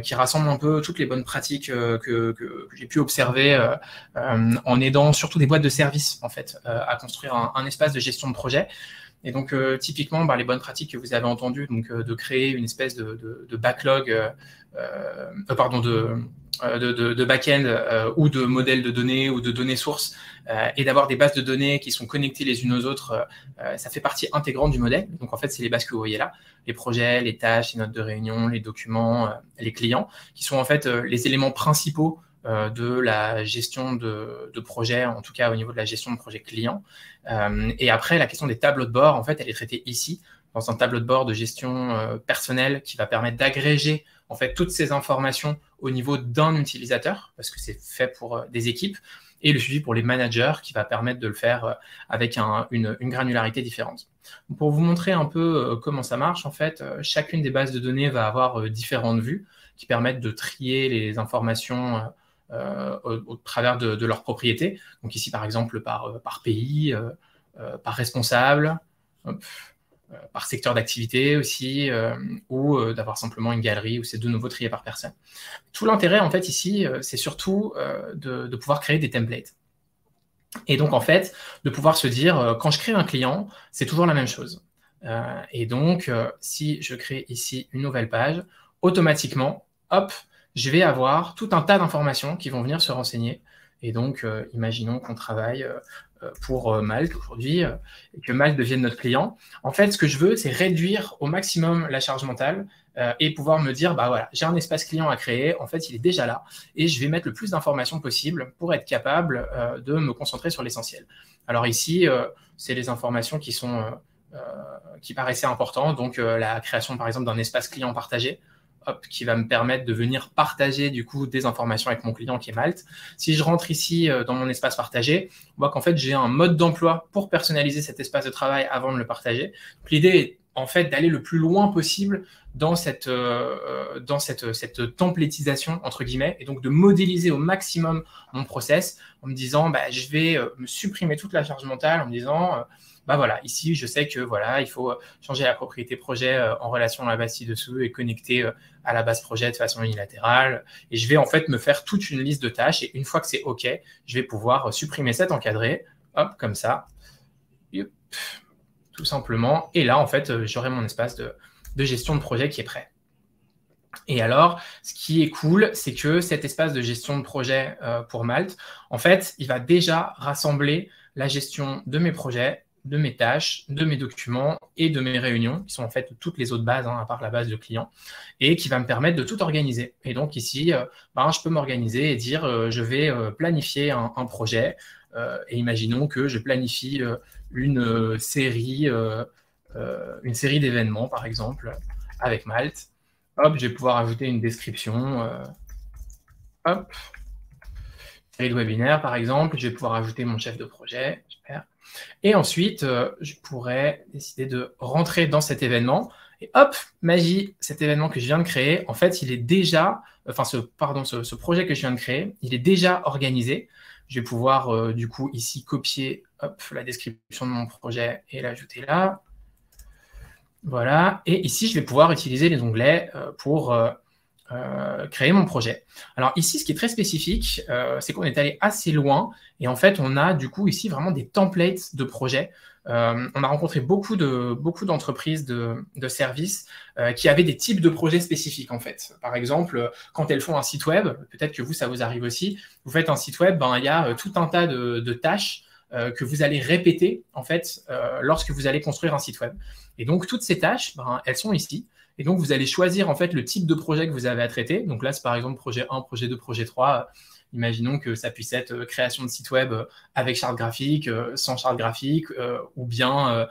Speaker 6: qui rassemble un peu toutes les bonnes pratiques que j'ai pu observer en aidant surtout des boîtes de services en fait à construire un espace de gestion de projet. Et donc, typiquement, les bonnes pratiques que vous avez entendues, donc de créer une espèce de backlog, de back-end ou de modèles de données ou de données sources et d'avoir des bases de données qui sont connectées les unes aux autres, ça fait partie intégrante du modèle. Donc, en fait, c'est les bases que vous voyez là, les projets, les tâches, les notes de réunion, les documents, les clients, qui sont en fait les éléments principaux de la gestion de projet, en tout cas au niveau de la gestion de projet client. Et après, la question des tableaux de bord, en fait, elle est traitée ici, dans un tableau de bord de gestion personnelle qui va permettre d'agréger en fait toutes ces informations au niveau d'un utilisateur, parce que c'est fait pour des équipes, et le suivi pour les managers qui va permettre de le faire avec une granularité différente. Pour vous montrer un peu comment ça marche, en fait, chacune des bases de données va avoir différentes vues qui permettent de trier les informations au travers de leurs propriétés. Donc ici, par exemple, par pays, par responsable, par secteur d'activité aussi, ou d'avoir simplement une galerie où c'est de nouveau trié par personne. Tout l'intérêt, en fait, ici, c'est surtout de pouvoir créer des templates. Et donc, en fait, de pouvoir se dire, quand je crée un client, c'est toujours la même chose. Et donc, si je crée ici une nouvelle page, automatiquement, hop, je vais avoir tout un tas d'informations qui vont venir se renseigner. Et donc, imaginons qu'on travaille pour Malte aujourd'hui et que Malte devienne notre client. En fait, ce que je veux, c'est réduire au maximum la charge mentale et pouvoir me dire, voilà, j'ai un espace client à créer. En fait, il est déjà là et je vais mettre le plus d'informations possible pour être capable de me concentrer sur l'essentiel. Alors ici, c'est les informations qui paraissaient importantes. Donc, la création, par exemple, d'un espace client partagé. Qui va me permettre de venir partager du coup des informations avec mon client qui est Malte. Si je rentre ici dans mon espace partagé, on voit qu'en fait j'ai un mode d'emploi pour personnaliser cet espace de travail avant de le partager. L'idée est en fait d'aller le plus loin possible dans cette templétisation entre guillemets et donc de modéliser au maximum mon process en me disant je vais me supprimer toute la charge mentale en me disant voilà, ici, je sais que voilà, il faut changer la propriété projet en relation à la base ci-dessous et connecter à la base projet de façon unilatérale. Et je vais en fait me faire toute une liste de tâches. Et une fois que c'est OK, je vais pouvoir supprimer cet encadré, hop, comme ça, tout simplement. Et là, en fait, j'aurai mon espace de gestion de projet qui est prêt. Et alors, ce qui est cool, c'est que cet espace de gestion de projet pour Malte, en fait, il va déjà rassembler la gestion de mes projets, de mes tâches, de mes documents et de mes réunions, qui sont en fait toutes les autres bases, à part la base de clients, et qui va me permettre de tout organiser. Et donc ici, je peux m'organiser et dire je vais planifier un projet, et imaginons que je planifie une série d'événements, par exemple, avec Malte. Hop, je vais pouvoir ajouter une description. Hop, série de webinaires, par exemple. Je vais pouvoir ajouter mon chef de projet. Super. Et ensuite, je pourrais décider de rentrer dans cet événement. Et hop, magie, cet événement que je viens de créer, en fait, il est déjà, ce projet que je viens de créer, il est déjà organisé. Je vais pouvoir, du coup, ici, copier la description de mon projet et l'ajouter là. Voilà. Et ici, je vais pouvoir utiliser les onglets pour créer mon projet. Alors ici, ce qui est très spécifique, c'est qu'on est allé assez loin. Et en fait, on a du coup ici vraiment des templates de projets. On a rencontré beaucoup d'entreprises de services qui avaient des types de projets spécifiques en fait. Par exemple, quand elles font un site web, peut-être que vous, ça vous arrive aussi, vous faites un site web, il y a tout un tas de tâches que vous allez répéter en fait lorsque vous allez construire un site web. Et donc, toutes ces tâches, elles sont ici. Et donc, vous allez choisir en fait le type de projet que vous avez à traiter. Donc là, c'est par exemple projet 1, projet 2, projet 3. Imaginons que ça puisse être création de site web avec charte graphique, sans charte graphique, ou bien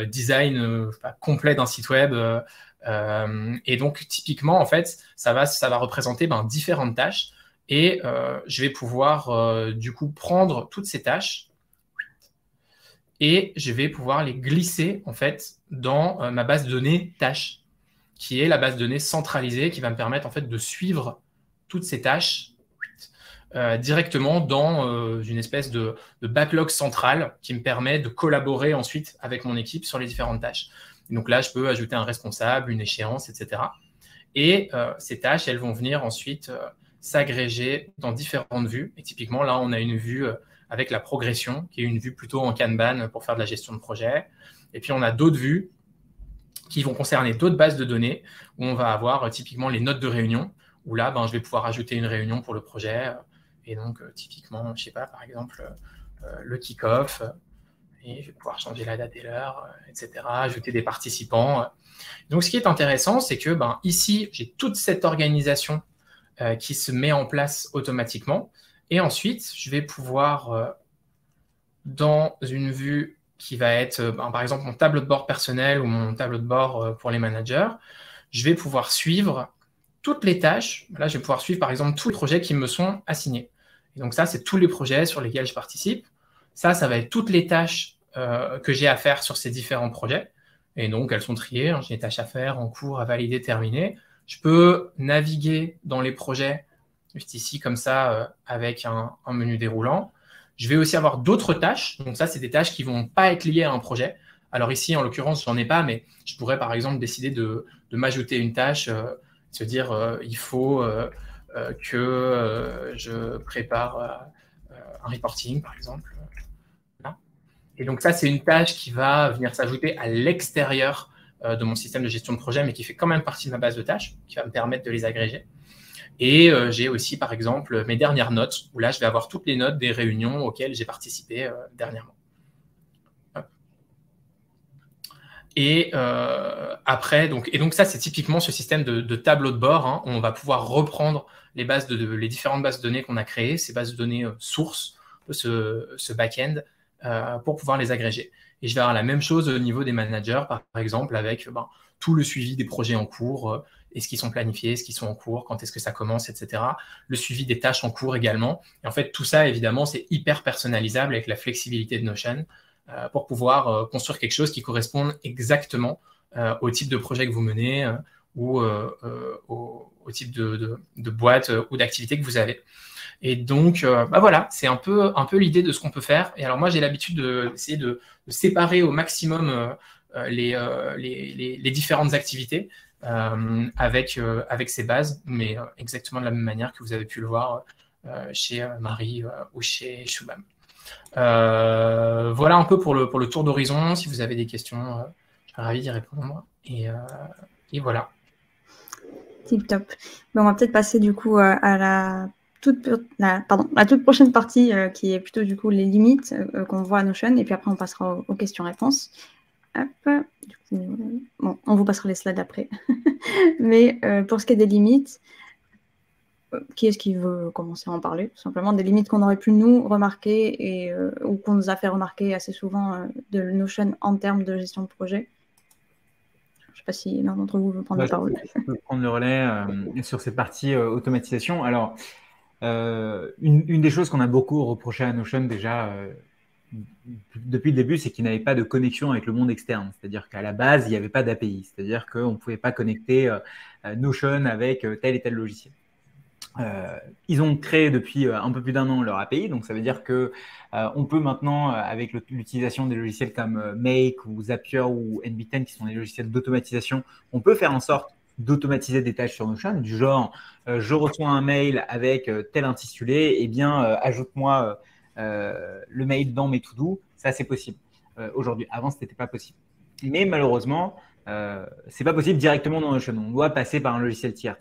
Speaker 6: design complet d'un site web. Et donc, typiquement, en fait, ça va représenter différentes tâches. Et je vais pouvoir du coup prendre toutes ces tâches et je vais pouvoir les glisser en fait dans ma base de données tâches, qui est la base de données centralisée qui va me permettre en fait de suivre toutes ces tâches directement dans une espèce de backlog central qui me permet de collaborer ensuite avec mon équipe sur les différentes tâches. Et donc là, je peux ajouter un responsable, une échéance, etc. Et ces tâches, elles vont venir ensuite s'agréger dans différentes vues. Et typiquement, là, on a une vue avec la progression, qui est une vue plutôt en Kanban pour faire de la gestion de projet. Et puis, on a d'autres vues qui vont concerner d'autres bases de données, où on va avoir typiquement les notes de réunion, où là, je vais pouvoir ajouter une réunion pour le projet. Et donc, typiquement, je ne sais pas, par exemple, le kick-off, et je vais pouvoir changer la date et l'heure, etc., ajouter des participants. Donc, ce qui est intéressant, c'est que ici, j'ai toute cette organisation qui se met en place automatiquement. Et ensuite, je vais pouvoir, dans une vue qui va être, par exemple, mon tableau de bord personnel ou mon tableau de bord pour les managers, je vais pouvoir suivre toutes les tâches. Là, je vais pouvoir suivre, par exemple, tous les projets qui me sont assignés. Et donc ça, c'est tous les projets sur lesquels je participe. Ça va être toutes les tâches que j'ai à faire sur ces différents projets. Et donc, elles sont triées. J'ai des tâches à faire, en cours, à valider, terminées. Je peux naviguer dans les projets, juste ici, comme ça, avec un menu déroulant. Je vais aussi avoir d'autres tâches. Donc ça, c'est des tâches qui ne vont pas être liées à un projet. Alors ici, en l'occurrence, je n'en ai pas, mais je pourrais, par exemple, décider de m'ajouter une tâche, se dire, il faut que je prépare un reporting, par exemple. Voilà. Et donc ça, c'est une tâche qui va venir s'ajouter à l'extérieur de mon système de gestion de projet, mais qui fait quand même partie de ma base de tâches, qui va me permettre de les agréger. Et j'ai aussi, par exemple, mes dernières notes, où là, je vais avoir toutes les notes des réunions auxquelles j'ai participé dernièrement. Hop. Et après, donc ça, c'est typiquement ce système de tableau de bord, où on va pouvoir reprendre les différentes bases de données qu'on a créées, ces bases de données sources de ce back-end, pour pouvoir les agréger. Et je vais avoir la même chose au niveau des managers, par exemple, avec tout le suivi des projets en cours, est-ce qu'ils sont planifiés, est-ce qu'ils sont en cours, quand est-ce que ça commence, etc. Le suivi des tâches en cours également. Et en fait, tout ça, évidemment, c'est hyper personnalisable avec la flexibilité de Notion pour pouvoir construire quelque chose qui corresponde exactement au type de projet que vous menez ou au type de boîte ou d'activité que vous avez. Et donc, voilà, c'est un peu l'idée de ce qu'on peut faire. Et alors, moi, j'ai l'habitude d'essayer de séparer au maximum les différentes activités avec ces bases, mais exactement de la même manière que vous avez pu le voir chez Marie ou chez Shubham. Voilà un peu pour le tour d'horizon. Si vous avez des questions, je serais ravi d'y répondre. Et voilà.
Speaker 3: Tip top. On va peut-être passer du coup à la toute prochaine partie qui est plutôt du coup les limites qu'on voit à Notion, et puis après on passera aux questions-réponses. Hop. Du coup, bon, on vous passera les slides après. Mais pour ce qui est des limites, qui est-ce qui veut commencer à en parler? Tout simplement des limites qu'on aurait pu nous remarquer ou qu'on nous a fait remarquer assez souvent de Notion en termes de gestion de projet. Je ne sais pas si l'un d'entre vous veut prendre la parole.
Speaker 5: Je peux prendre le relais sur cette partie automatisation. Alors, une des choses qu'on a beaucoup reproché à Notion déjà depuis le début, c'est qu'il n'avait pas de connexion avec le monde externe. C'est-à-dire qu'à la base, il n'y avait pas d'API. C'est-à-dire qu'on ne pouvait pas connecter Notion avec tel et tel logiciel. Ils ont créé depuis un peu plus d'un an leur API, donc ça veut dire que on peut maintenant, avec l'utilisation des logiciels comme Make ou Zapier ou NB10, qui sont des logiciels d'automatisation, on peut faire en sorte d'automatiser des tâches sur Notion, du genre je reçois un mail avec tel intitulé, et bien ajoute-moi le mail dans mes to-do. Ça c'est possible aujourd'hui. Avant, ce n'était pas possible. Mais malheureusement, c'est pas possible directement dans Notion. On doit passer par un logiciel tiers.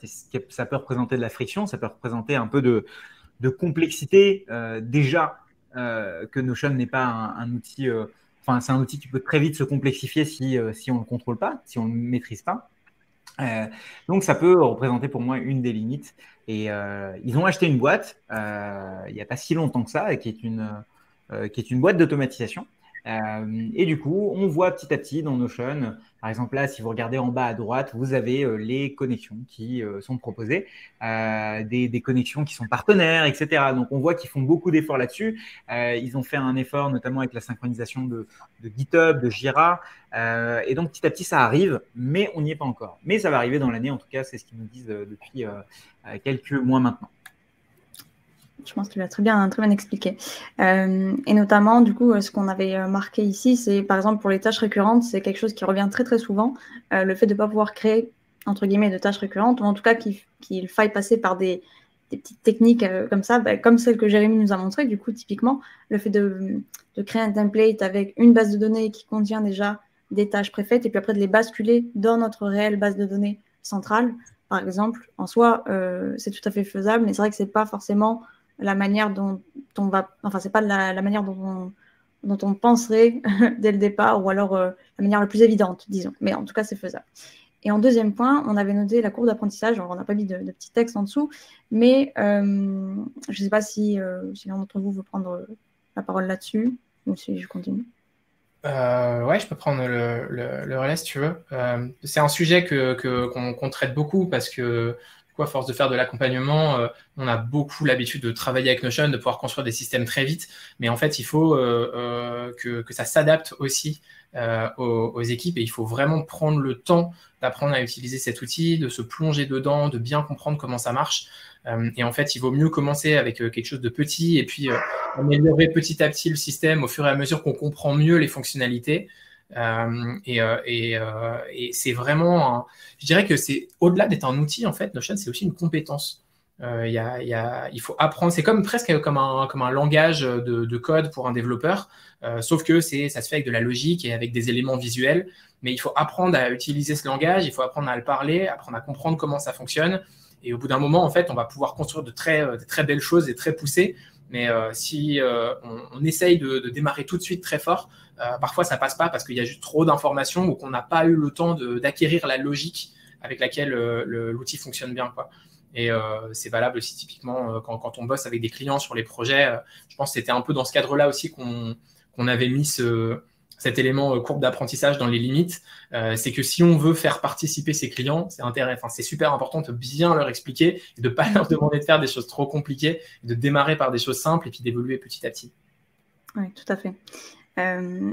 Speaker 5: Ça peut représenter de la friction, ça peut représenter un peu de complexité déjà que Notion n'est pas un outil. Enfin, c'est un outil qui peut très vite se complexifier si on ne le contrôle pas, si on ne le maîtrise pas. Donc, ça peut représenter pour moi une des limites. Et ils ont acheté une boîte il n'y a pas si longtemps que ça, qui est une boîte d'automatisation. Et du coup, on voit petit à petit dans Notion, par exemple là, si vous regardez en bas à droite, vous avez les connexions qui sont proposées, des connexions qui sont partenaires, etc. Donc, on voit qu'ils font beaucoup d'efforts là-dessus. Ils ont fait un effort notamment avec la synchronisation de GitHub, de Jira. Et donc, petit à petit, ça arrive, mais on n'y est pas encore. Mais ça va arriver dans l'année, en tout cas, c'est ce qu'ils nous disent depuis quelques mois maintenant.
Speaker 3: Je pense que tu l'as très bien expliqué. Et notamment, du coup, ce qu'on avait marqué ici, c'est par exemple pour les tâches récurrentes, c'est quelque chose qui revient très très souvent, le fait de ne pas pouvoir créer, entre guillemets, de tâches récurrentes, ou en tout cas qu'il faille passer par des petites techniques comme ça, comme celle que Jérémy nous a montré. Du coup, typiquement, le fait de créer un template avec une base de données qui contient déjà des tâches préfaites, et puis après de les basculer dans notre réelle base de données centrale, par exemple, en soi, c'est tout à fait faisable, mais c'est vrai que ce n'est pas forcément la manière dont on va, enfin c'est pas la manière dont on penserait dès le départ, ou alors la manière la plus évidente, disons. Mais en tout cas, c'est faisable. Et en deuxième point, on avait noté la courbe d'apprentissage. Alors, on n'a pas mis de petits textes en dessous, mais je ne sais pas si l'un d'entre vous veut prendre la parole là-dessus, ou si je continue.
Speaker 6: Ouais, je peux prendre le relais si tu veux. C'est un sujet qu'on traite beaucoup parce que à force de faire de l'accompagnement, on a beaucoup l'habitude de travailler avec Notion, de pouvoir construire des systèmes très vite. Mais en fait, il faut que ça s'adapte aussi aux équipes, et il faut vraiment prendre le temps d'apprendre à utiliser cet outil, de se plonger dedans, de bien comprendre comment ça marche. Et en fait, il vaut mieux commencer avec quelque chose de petit et puis améliorer petit à petit le système au fur et à mesure qu'on comprend mieux les fonctionnalités. Et c'est vraiment, je dirais que c'est au-delà d'être un outil, en fait, Notion, c'est aussi une compétence. Il faut apprendre, c'est presque comme un langage de code pour un développeur, sauf que ça se fait avec de la logique et avec des éléments visuels, mais il faut apprendre à utiliser ce langage, il faut apprendre à le parler, apprendre à comprendre comment ça fonctionne, et au bout d'un moment, en fait, on va pouvoir construire de très belles choses et très poussées. Mais si on essaye de démarrer tout de suite très fort, parfois ça passe pas parce qu'il y a juste trop d'informations ou qu'on n'a pas eu le temps d'acquérir la logique avec laquelle l'outil fonctionne bien, quoi. Et c'est valable aussi typiquement quand on bosse avec des clients sur les projets. Je pense que c'était un peu dans ce cadre-là aussi qu'on avait mis cet élément courbe d'apprentissage dans les limites. C'est que si on veut faire participer ses clients, c'est super important de bien leur expliquer et de ne pas leur demander de faire des choses trop compliquées, de démarrer par des choses simples et puis d'évoluer petit à petit.
Speaker 3: Oui, tout à fait.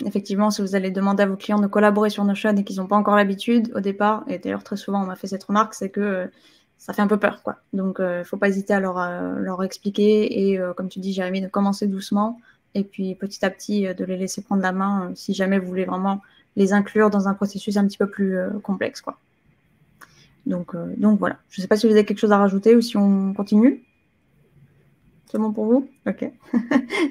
Speaker 3: Effectivement, si vous allez demander à vos clients de collaborer sur Notion et qu'ils n'ont pas encore l'habitude au départ, et d'ailleurs très souvent on m'a fait cette remarque, c'est que ça fait un peu peur, quoi. Donc il ne faut pas hésiter à leur expliquer et comme tu dis Jérémy, de commencer doucement et puis petit à petit de les laisser prendre la main si jamais vous voulez vraiment les inclure dans un processus un petit peu plus complexe, quoi. Donc voilà. Je ne sais pas si vous avez quelque chose à rajouter ou si on continue. C'est bon pour vous? Ok.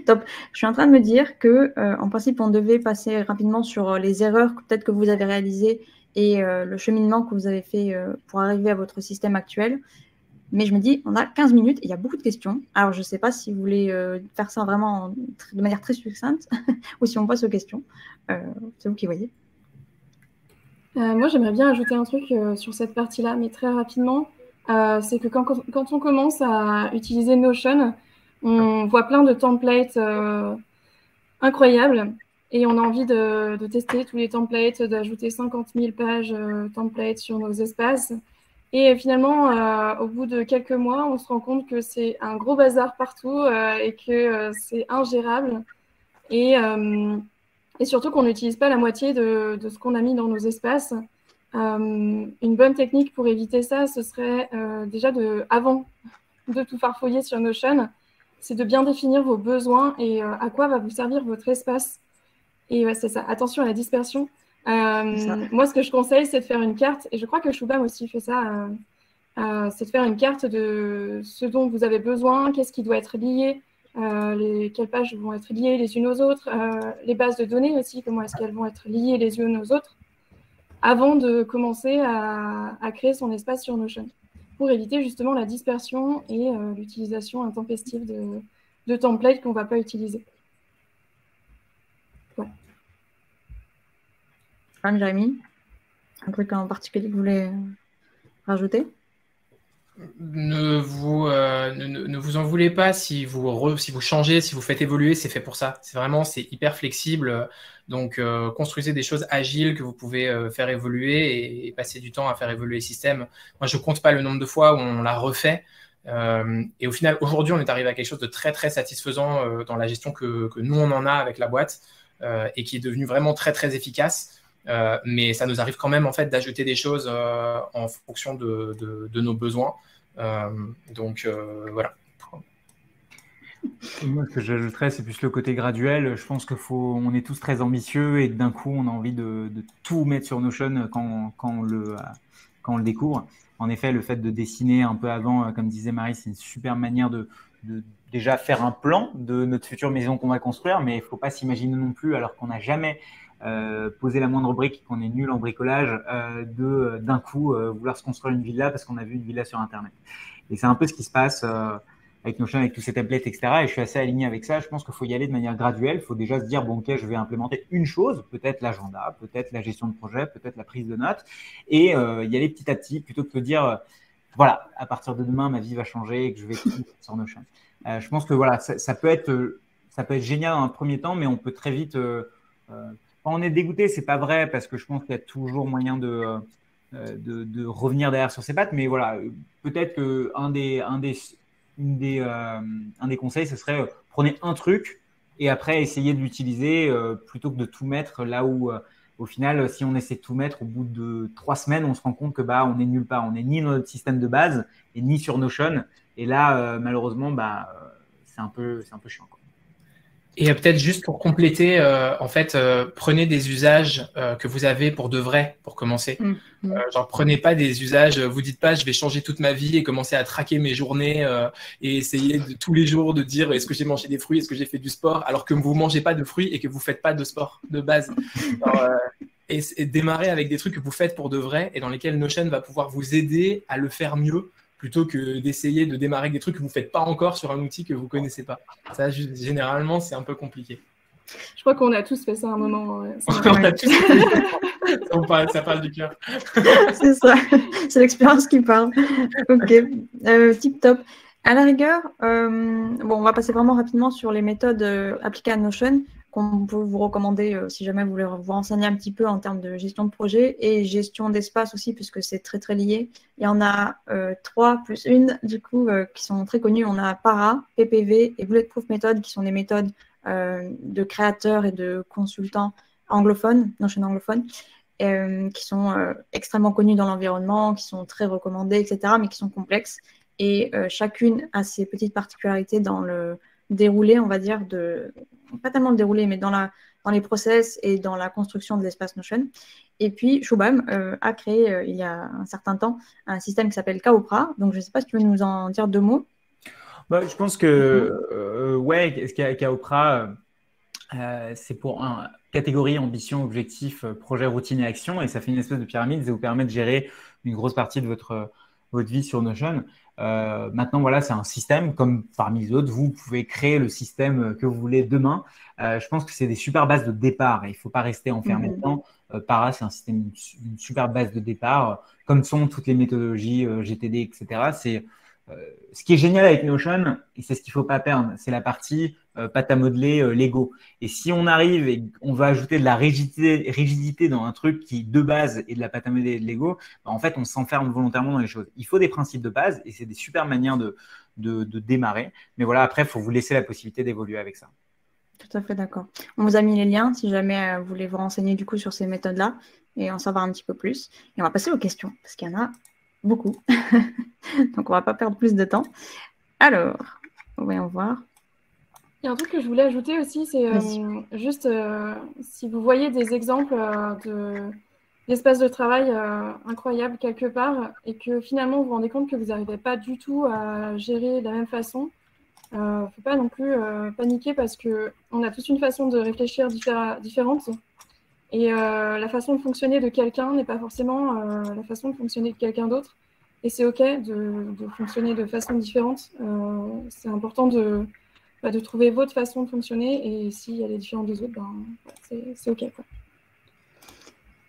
Speaker 3: Top. Je suis en train de me dire que, en principe, on devait passer rapidement sur les erreurs peut-être que vous avez réalisées et le cheminement que vous avez fait pour arriver à votre système actuel. Mais je me dis, on a 15 minutes et il y a beaucoup de questions. Alors, je ne sais pas si vous voulez faire ça vraiment de manière très succincte ou si on passe aux questions. C'est vous qui voyez.
Speaker 4: Moi, j'aimerais bien ajouter un truc sur cette partie-là, mais très rapidement. C'est que quand on commence à utiliser Notion, on voit plein de templates incroyables et on a envie de tester tous les templates, d'ajouter 50 000 pages templates sur nos espaces. Et finalement, au bout de quelques mois, on se rend compte que c'est un gros bazar partout et que c'est ingérable. Et surtout qu'on n'utilise pas la moitié de ce qu'on a mis dans nos espaces. Une bonne technique pour éviter ça, ce serait déjà avant de tout farfouiller sur Notion, c'est de bien définir vos besoins et à quoi va vous servir votre espace. Et ouais, c'est ça. Attention à la dispersion. Moi, ce que je conseille, c'est de faire une carte, et je crois que Shubham aussi fait ça, c'est de faire une carte de ce dont vous avez besoin, qu'est-ce qui doit être lié, quelles pages vont être liées les unes aux autres, les bases de données aussi, comment est-ce qu'elles vont être liées les unes aux autres, avant de commencer à créer son espace sur Notion, pour éviter justement la dispersion et l'utilisation intempestive de templates qu'on ne va pas utiliser. Ouais.
Speaker 3: Jérémy, un truc en particulier que vous voulez rajouter?
Speaker 6: Ne vous en voulez pas si vous changez, si vous faites évoluer, c'est fait pour ça. C'est hyper flexible. Donc, construisez des choses agiles que vous pouvez faire évoluer et passer du temps à faire évoluer le système. Moi, je compte pas le nombre de fois où on l'a refait. Et au final, aujourd'hui, on est arrivé à quelque chose de très, très satisfaisant dans la gestion que nous, on en a avec la boîte et qui est devenu vraiment très, très efficace. Mais ça nous arrive quand même en fait d'ajouter des choses en fonction de nos besoins. Donc voilà.
Speaker 5: Moi, ce que j'ajouterais, c'est plus le côté graduel. Je pense on est tous très ambitieux et d'un coup, on a envie de tout mettre sur Notion quand on le découvre. En effet, le fait de dessiner un peu avant, comme disait Marie, c'est une super manière de déjà faire un plan de notre future maison qu'on va construire, mais il ne faut pas s'imaginer non plus, alors qu'on n'a jamais poser la moindre brique, qu'on est nul en bricolage, d'un coup vouloir se construire une villa parce qu'on a vu une villa sur Internet. Et c'est un peu ce qui se passe avec Notion, avec tous ces templates, etc. Et je suis assez aligné avec ça. Je pense qu'il faut y aller de manière graduelle. Il faut déjà se dire, bon, ok, je vais implémenter une chose, peut-être l'agenda, peut-être la gestion de projet, peut-être la prise de notes, et y aller petit à petit, plutôt que de dire, voilà, à partir de demain, ma vie va changer et que je vais tout sur Notion. Je pense que voilà, ça peut être génial dans un premier temps, mais on peut très vite quand on est dégoûté, c'est pas vrai parce que je pense qu'il y a toujours moyen de revenir derrière sur ses pattes. Mais voilà, peut-être qu'un des conseils, ce serait prenez un truc et après essayez de l'utiliser plutôt que de tout mettre là où, au final, si on essaie de tout mettre, au bout de 3 semaines, on se rend compte que on est nulle part. On n'est ni dans notre système de base et ni sur Notion. Et là, malheureusement, c'est un peu chiant, quoi.
Speaker 6: Et peut-être juste pour compléter, en fait, prenez des usages que vous avez pour de vrai, pour commencer. Genre, prenez pas des usages, vous dites pas, je vais changer toute ma vie et commencer à traquer mes journées et essayer de tous les jours de dire, est-ce que j'ai mangé des fruits, est-ce que j'ai fait du sport, alors que vous mangez pas de fruits et que vous faites pas de sport de base. Alors, et démarrer avec des trucs que vous faites pour de vrai et dans lesquels Notion va pouvoir vous aider à le faire mieux, plutôt que d'essayer de démarrer avec des trucs que vous ne faites pas encore sur un outil que vous ne connaissez pas. Ça, généralement, c'est un peu compliqué.
Speaker 4: Je crois qu'on a tous fait ça à un moment.
Speaker 6: On a tous fait ça. Ça parle du cœur.
Speaker 3: C'est ça, c'est l'expérience qui parle. Ok, tip top. À la rigueur, on va passer vraiment rapidement sur les méthodes appliquées à Notion qu'on peut vous recommander si jamais vous voulez vous renseigner un petit peu en termes de gestion de projet et gestion d'espace aussi, puisque c'est très très lié. Il y en a 3 plus 1 du coup qui sont très connues. On a Para, PPV et Bulletproof Method qui sont des méthodes de créateurs et de consultants anglophones, Notion anglophones, qui sont extrêmement connues dans l'environnement, qui sont très recommandées, etc., mais qui sont complexes. Et chacune a ses petites particularités dans le déroulé, on va dire, pas tellement le déroulé, mais dans les process et dans la construction de l'espace Notion. Et puis, Shubham a créé, il y a un certain temps, un système qui s'appelle Kaopra. Donc, je ne sais pas si tu veux nous en dire 2 mots.
Speaker 5: Je pense que, ouais, Kaopra, c'est pour catégorie, ambition, objectif, projet, routine et action. Et ça fait une espèce de pyramide. Ça vous permet de gérer une grosse partie de votre vie sur Notion. Maintenant, voilà, c'est un système comme parmi les autres. Vous pouvez créer le système que vous voulez demain. Je pense que c'est des super bases de départ et il ne faut pas rester enfermé dedans. Para, c'est un système, une super base de départ, comme sont toutes les méthodologies GTD, etc. Ce qui est génial avec Notion, et c'est ce qu'il ne faut pas perdre, c'est la partie pâte à modeler Lego. Et si on arrive et on va ajouter de la rigidité dans un truc qui, de base, est de la pâte à modeler de Lego, bah, en fait, on s'enferme volontairement dans les choses. Il faut des principes de base et c'est des super manières de démarrer. Mais voilà, après, il faut vous laisser la possibilité d'évoluer avec ça.
Speaker 3: Tout à fait d'accord. On vous a mis les liens si jamais vous voulez vous renseigner du coup sur ces méthodes-là et en savoir un petit peu plus. Et on va passer aux questions parce qu'il y en a beaucoup. Donc, on ne va pas perdre plus de temps. Alors, voyons voir.
Speaker 4: Il y a un truc que je voulais ajouter aussi, c'est juste si vous voyez des exemples d'espaces de travail incroyables quelque part et que finalement vous vous rendez compte que vous n'arrivez pas du tout à gérer de la même façon, il ne faut pas non plus paniquer parce qu'on a tous une façon de réfléchir différente et la façon de fonctionner de quelqu'un n'est pas forcément la façon de fonctionner de quelqu'un d'autre. Et c'est OK de fonctionner de façon différente. C'est important de trouver votre façon de fonctionner et si elle est différente des autres, c'est OK, quoi.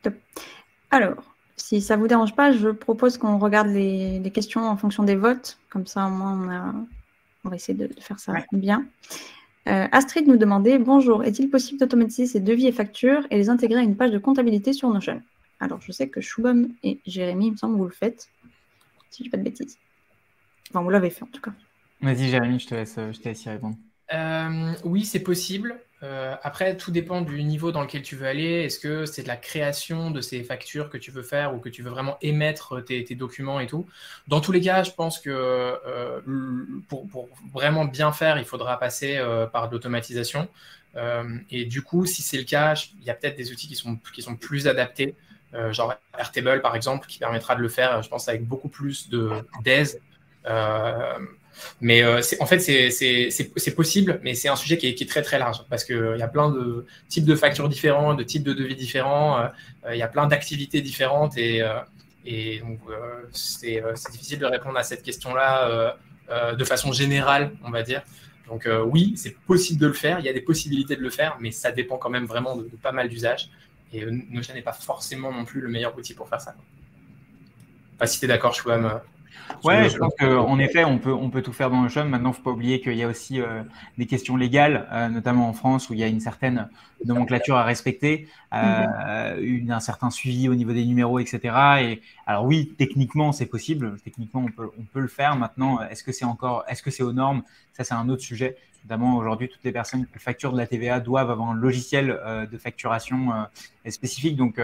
Speaker 3: Top. Alors, si ça ne vous dérange pas, je propose qu'on regarde les questions en fonction des votes. Comme ça, au moins, on va essayer de faire ça bien. Astrid nous demandait « Bonjour, est-il possible d'automatiser ces devis et factures et les intégrer à une page de comptabilité sur Notion ?» Alors, je sais que Shubham et Jérémy, il me semble, vous le faites, si je ne dis pas de bêtises. Enfin, vous l'avez fait, en tout cas.
Speaker 5: Vas-y, Jérémy, je te laisse y répondre.
Speaker 6: Oui, c'est possible. Après, tout dépend du niveau dans lequel tu veux aller. Est-ce que c'est de la création de ces factures que tu veux faire ou que tu veux vraiment émettre tes documents et tout? Dans tous les cas, je pense que pour vraiment bien faire, il faudra passer par de l'automatisation. Et du coup, si c'est le cas, il y a peut-être des outils qui sont plus adaptés, genre Airtable par exemple, qui permettra de le faire, je pense, avec beaucoup plus d'aise. Mais en fait, c'est possible, mais c'est un sujet qui est très, très large parce qu'il y a plein de types de factures différents, de types de devis différents, il y a plein d'activités différentes et donc, c'est difficile de répondre à cette question-là de façon générale, on va dire. Donc, oui, c'est possible de le faire, il y a des possibilités de le faire, mais ça dépend quand même vraiment de pas mal d'usages. Et Notion n'est pas forcément non plus le meilleur outil pour faire ça. Pas si tu es d'accord, Shubham.
Speaker 5: Ouais, je pense qu'en effet, on peut tout faire dans Notion. Maintenant, il ne faut pas oublier qu'il y a aussi des questions légales, notamment en France, où il y a une certaine nomenclature à respecter, un certain suivi au niveau des numéros, etc. Et alors oui, techniquement, c'est possible. Techniquement, on peut le faire. Maintenant, est-ce que c'est aux normes? Ça, c'est un autre sujet. Notamment, aujourd'hui, toutes les personnes qui facturent de la TVA doivent avoir un logiciel de facturation spécifique. Donc,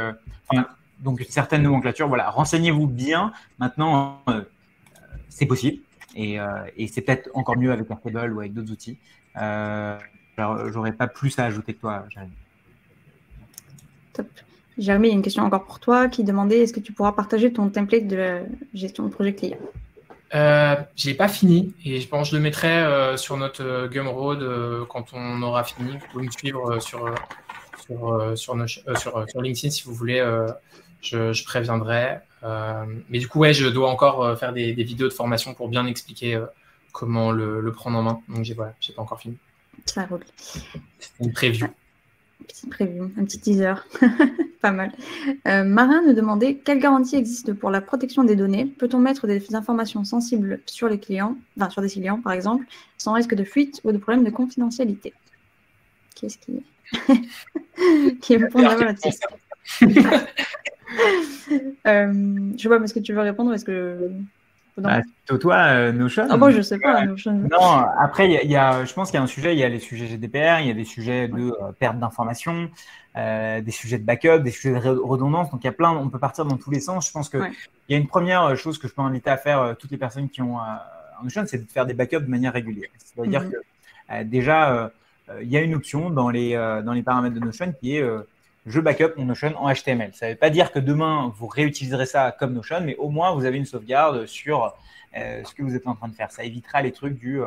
Speaker 5: une certaine nomenclature. Voilà, renseignez-vous bien. Maintenant, c'est possible et c'est peut-être encore mieux avec Airtable ou avec d'autres outils. J'aurais pas plus à ajouter que toi, Jérémy.
Speaker 3: Top. Jérémy, il y a une question encore pour toi qui demandait est-ce que tu pourras partager ton template de la gestion de projet client?
Speaker 6: Je n'ai pas fini et je pense que je le mettrai sur notre Gumroad quand on aura fini. Vous pouvez me suivre sur LinkedIn si vous voulez. Je préviendrai. Mais du coup, ouais, je dois encore faire des vidéos de formation pour bien expliquer comment le prendre en main. Donc, j'ai pas encore fini.
Speaker 3: Ça roule.
Speaker 6: C'est une preview.
Speaker 3: Petite preview, un petit teaser. Pas mal. Marin nous demandait quelle garantie existe pour la protection des données? Peut-on mettre des informations sensibles sur les clients, enfin sur des clients par exemple, sans risque de fuite ou de problème de confidentialité? Qui est-ce qui veut prendre la main là-dessus? Je vois, est-ce que tu veux répondre? Est-ce que
Speaker 5: plutôt toi, Notion.
Speaker 3: Ah bon, je sais pas, Notion.
Speaker 5: Non, après, je pense qu'il y a un sujet, il y a les sujets GDPR, il y a des sujets de perte d'informations, des sujets de backup, des sujets de redondance. Donc, il y a plein, on peut partir dans tous les sens. Je pense qu'il y a une première chose que je peux inviter à faire toutes les personnes qui ont un Notion, c'est de faire des backups de manière régulière. C'est-à-dire que déjà, il y a une option dans les paramètres de Notion qui est je backup mon Notion en HTML. Ça ne veut pas dire que demain, vous réutiliserez ça comme Notion, mais au moins, vous avez une sauvegarde sur ce que vous êtes en train de faire. Ça évitera les trucs du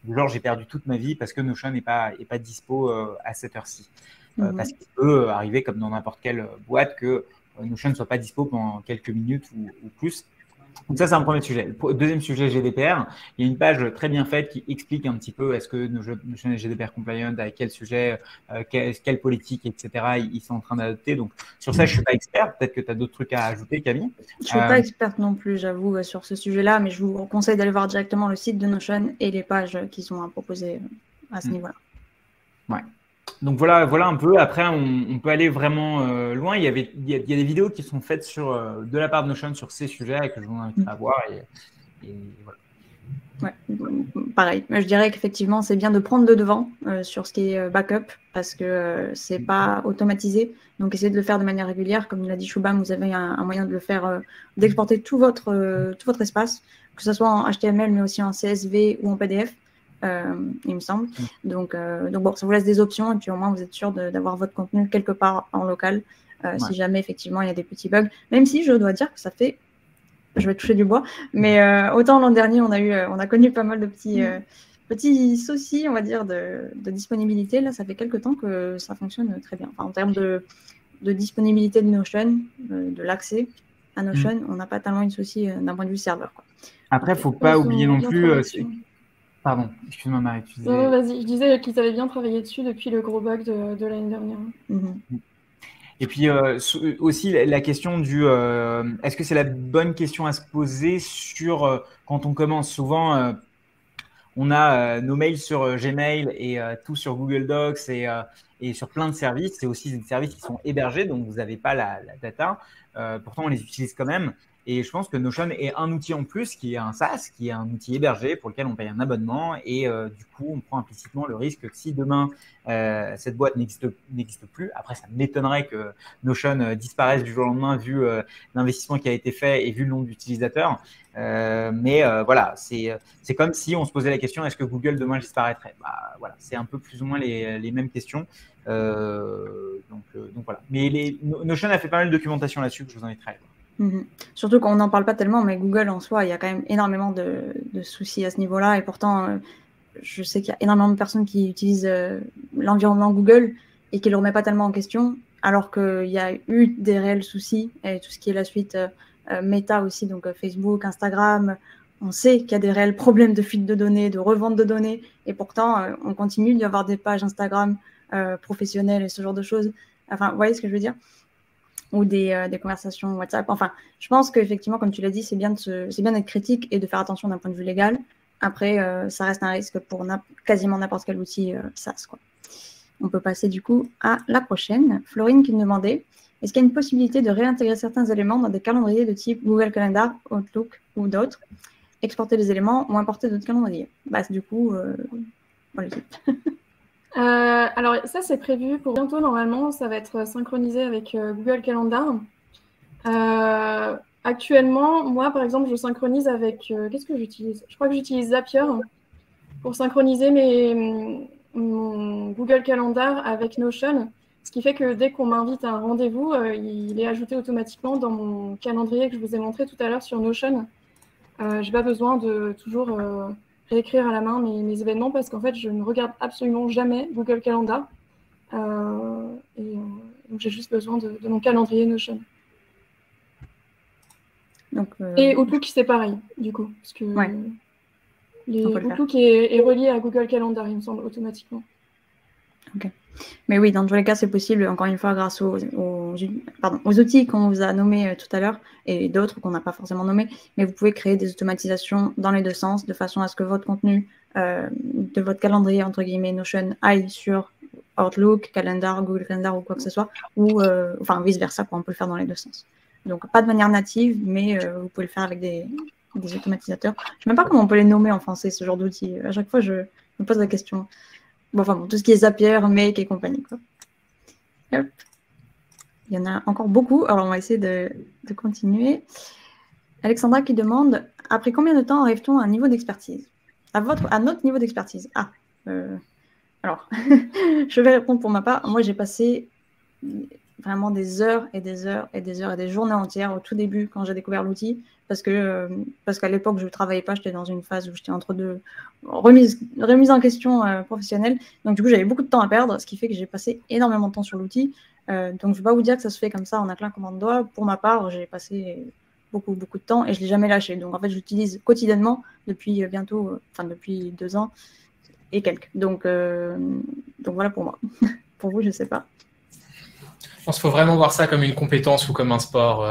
Speaker 5: genre j'ai perdu toute ma vie parce que Notion n'est pas dispo à cette heure-ci. Parce qu'il peut arriver, comme dans n'importe quelle boîte, que Notion ne soit pas dispo pendant quelques minutes ou plus. Donc ça, c'est un premier sujet. Deuxième sujet, GDPR. Il y a une page très bien faite qui explique un petit peu est-ce que Notion est GDPR compliant, avec quel sujet, quelle politique, etc. ils sont en train d'adopter. Donc sur ça, je ne suis pas expert. Peut-être que tu as d'autres trucs à ajouter, Camille.
Speaker 3: Je ne suis pas experte non plus, j'avoue, sur ce sujet-là, mais je vous conseille d'aller voir directement le site de Notion et les pages qui sont à proposer à ce niveau-là.
Speaker 5: Ouais. Donc voilà un peu. Après, on peut aller vraiment loin. Il y a des vidéos qui sont faites de la part de Notion sur ces sujets que je vous invite à voir. Et voilà.
Speaker 3: Ouais, pareil. Je dirais qu'effectivement, c'est bien de prendre le devant sur ce qui est backup parce que c'est pas automatisé. Donc, essayez de le faire de manière régulière. Comme l'a dit Shubham, vous avez un moyen de le faire, d'exporter tout votre espace, que ce soit en HTML, mais aussi en CSV ou en PDF. Il me semble. Donc bon, ça vous laisse des options et puis au moins vous êtes sûr d'avoir votre contenu quelque part en local si jamais effectivement il y a des petits bugs. Même si je dois dire que ça fait, je vais toucher du bois, mais autant l'an dernier on a connu pas mal de petits soucis, on va dire, de disponibilité. Là, ça fait quelques temps que ça fonctionne très bien. Enfin, en termes de disponibilité de Notion, de l'accès à Notion, on n'a pas tellement eu de soucis d'un point de vue serveur, quoi.
Speaker 5: Après, il ne faut pas oublier non plus. Pardon, excuse-moi Marie, tu disais...
Speaker 4: Non, vas-y, je disais qu'ils avaient bien travaillé dessus depuis le gros bug de l'année dernière.
Speaker 5: Et puis aussi la question du est-ce que c'est la bonne question à se poser sur quand on commence souvent on a nos mails sur Gmail et tout sur Google Docs et sur plein de services. C'est aussi des services qui sont hébergés, donc vous n'avez pas la data. Pourtant, on les utilise quand même. Et je pense que Notion est un outil en plus qui est un SaaS, qui est un outil hébergé pour lequel on paye un abonnement. Et du coup, on prend implicitement le risque que si demain, cette boîte n'existe plus, après, ça m'étonnerait que Notion disparaisse du jour au lendemain vu l'investissement qui a été fait et vu le nombre d'utilisateurs. Mais voilà, c'est comme si on se posait la question, est-ce que Google demain disparaîtrait? Bah, voilà, c'est un peu plus ou moins les mêmes questions. Donc voilà. Mais Notion a fait pas mal de documentation là-dessus que je vous inviterai à voir.
Speaker 3: Surtout qu'on n'en parle pas tellement, mais Google en soi, il y a quand même énormément de soucis à ce niveau-là. Et pourtant, je sais qu'il y a énormément de personnes qui utilisent l'environnement Google et qui ne le remettent pas tellement en question, alors qu'il y a eu des réels soucis. Et tout ce qui est la suite Meta aussi, donc Facebook, Instagram, on sait qu'il y a des réels problèmes de fuite de données, de revente de données. Et pourtant, on continue d'y avoir des pages Instagram professionnelles et ce genre de choses. Enfin, vous voyez ce que je veux dire? Ou des conversations WhatsApp. Enfin, je pense qu'effectivement, comme tu l'as dit, c'est bien d'être critique et de faire attention d'un point de vue légal. Après, ça reste un risque pour quasiment n'importe quel outil SaaS, quoi. On peut passer du coup à la prochaine. Florine qui nous demandait, est-ce qu'il y a une possibilité de réintégrer certains éléments dans des calendriers de type Google Calendar, Outlook ou d'autres, exporter les éléments ou importer d'autres calendriers? Bah, du coup, allez-y.
Speaker 4: Alors ça c'est prévu pour bientôt, normalement ça va être synchronisé avec Google Calendar. Actuellement, moi par exemple je synchronise avec, qu'est-ce que j'utilise? Je crois que j'utilise Zapier pour synchroniser mon Google Calendar avec Notion, ce qui fait que dès qu'on m'invite à un rendez-vous, il est ajouté automatiquement dans mon calendrier que je vous ai montré tout à l'heure sur Notion. J'ai pas besoin de toujours réécrire à la main mes événements parce qu'en fait, je ne regarde absolument jamais Google Calendar. Donc, j'ai juste besoin de mon calendrier Notion. Donc, et Outlook, c'est pareil, du coup. Parce que Outlook est relié à Google Calendar, il me semble, automatiquement.
Speaker 3: Ok. Mais oui, dans tous les cas, c'est possible, encore une fois, grâce aux outils qu'on vous a nommés tout à l'heure et d'autres qu'on n'a pas forcément nommés. Mais vous pouvez créer des automatisations dans les deux sens, de façon à ce que votre contenu de votre calendrier, entre guillemets, Notion, aille sur Outlook, Calendar, Google Calendar ou quoi que ce soit, ou enfin vice-versa, on peut le faire dans les deux sens. Donc, pas de manière native, mais vous pouvez le faire avec des automatisateurs. Je ne sais même pas comment on peut les nommer en français, ce genre d'outils. À chaque fois, je me pose la question. Bon, enfin, bon, tout ce qui est Zapier, Make et compagnie, quoi. Hop. Il y en a encore beaucoup. Alors, on va essayer de continuer. Alexandra qui demande, après combien de temps arrive-t-on à un niveau d'expertise? À notre niveau d'expertise. Alors, je vais répondre pour ma part. Moi, j'ai passé vraiment des heures et des heures et des heures et des journées entières au tout début quand j'ai découvert l'outil parce qu'à l'époque je ne travaillais pas, j'étais dans une phase où j'étais entre deux remise en question professionnelle, donc du coup j'avais beaucoup de temps à perdre, ce qui fait que j'ai passé énormément de temps sur l'outil, donc je ne vais pas vous dire que ça se fait comme ça en un claquement de doigts. Pour ma part, j'ai passé beaucoup de temps et je ne l'ai jamais lâché. Donc, en fait, je l'utilise quotidiennement depuis depuis 2 ans et quelques. Donc voilà pour moi. Pour vous, je ne sais pas.
Speaker 6: Je pense qu'il faut vraiment voir ça comme une compétence ou comme un sport.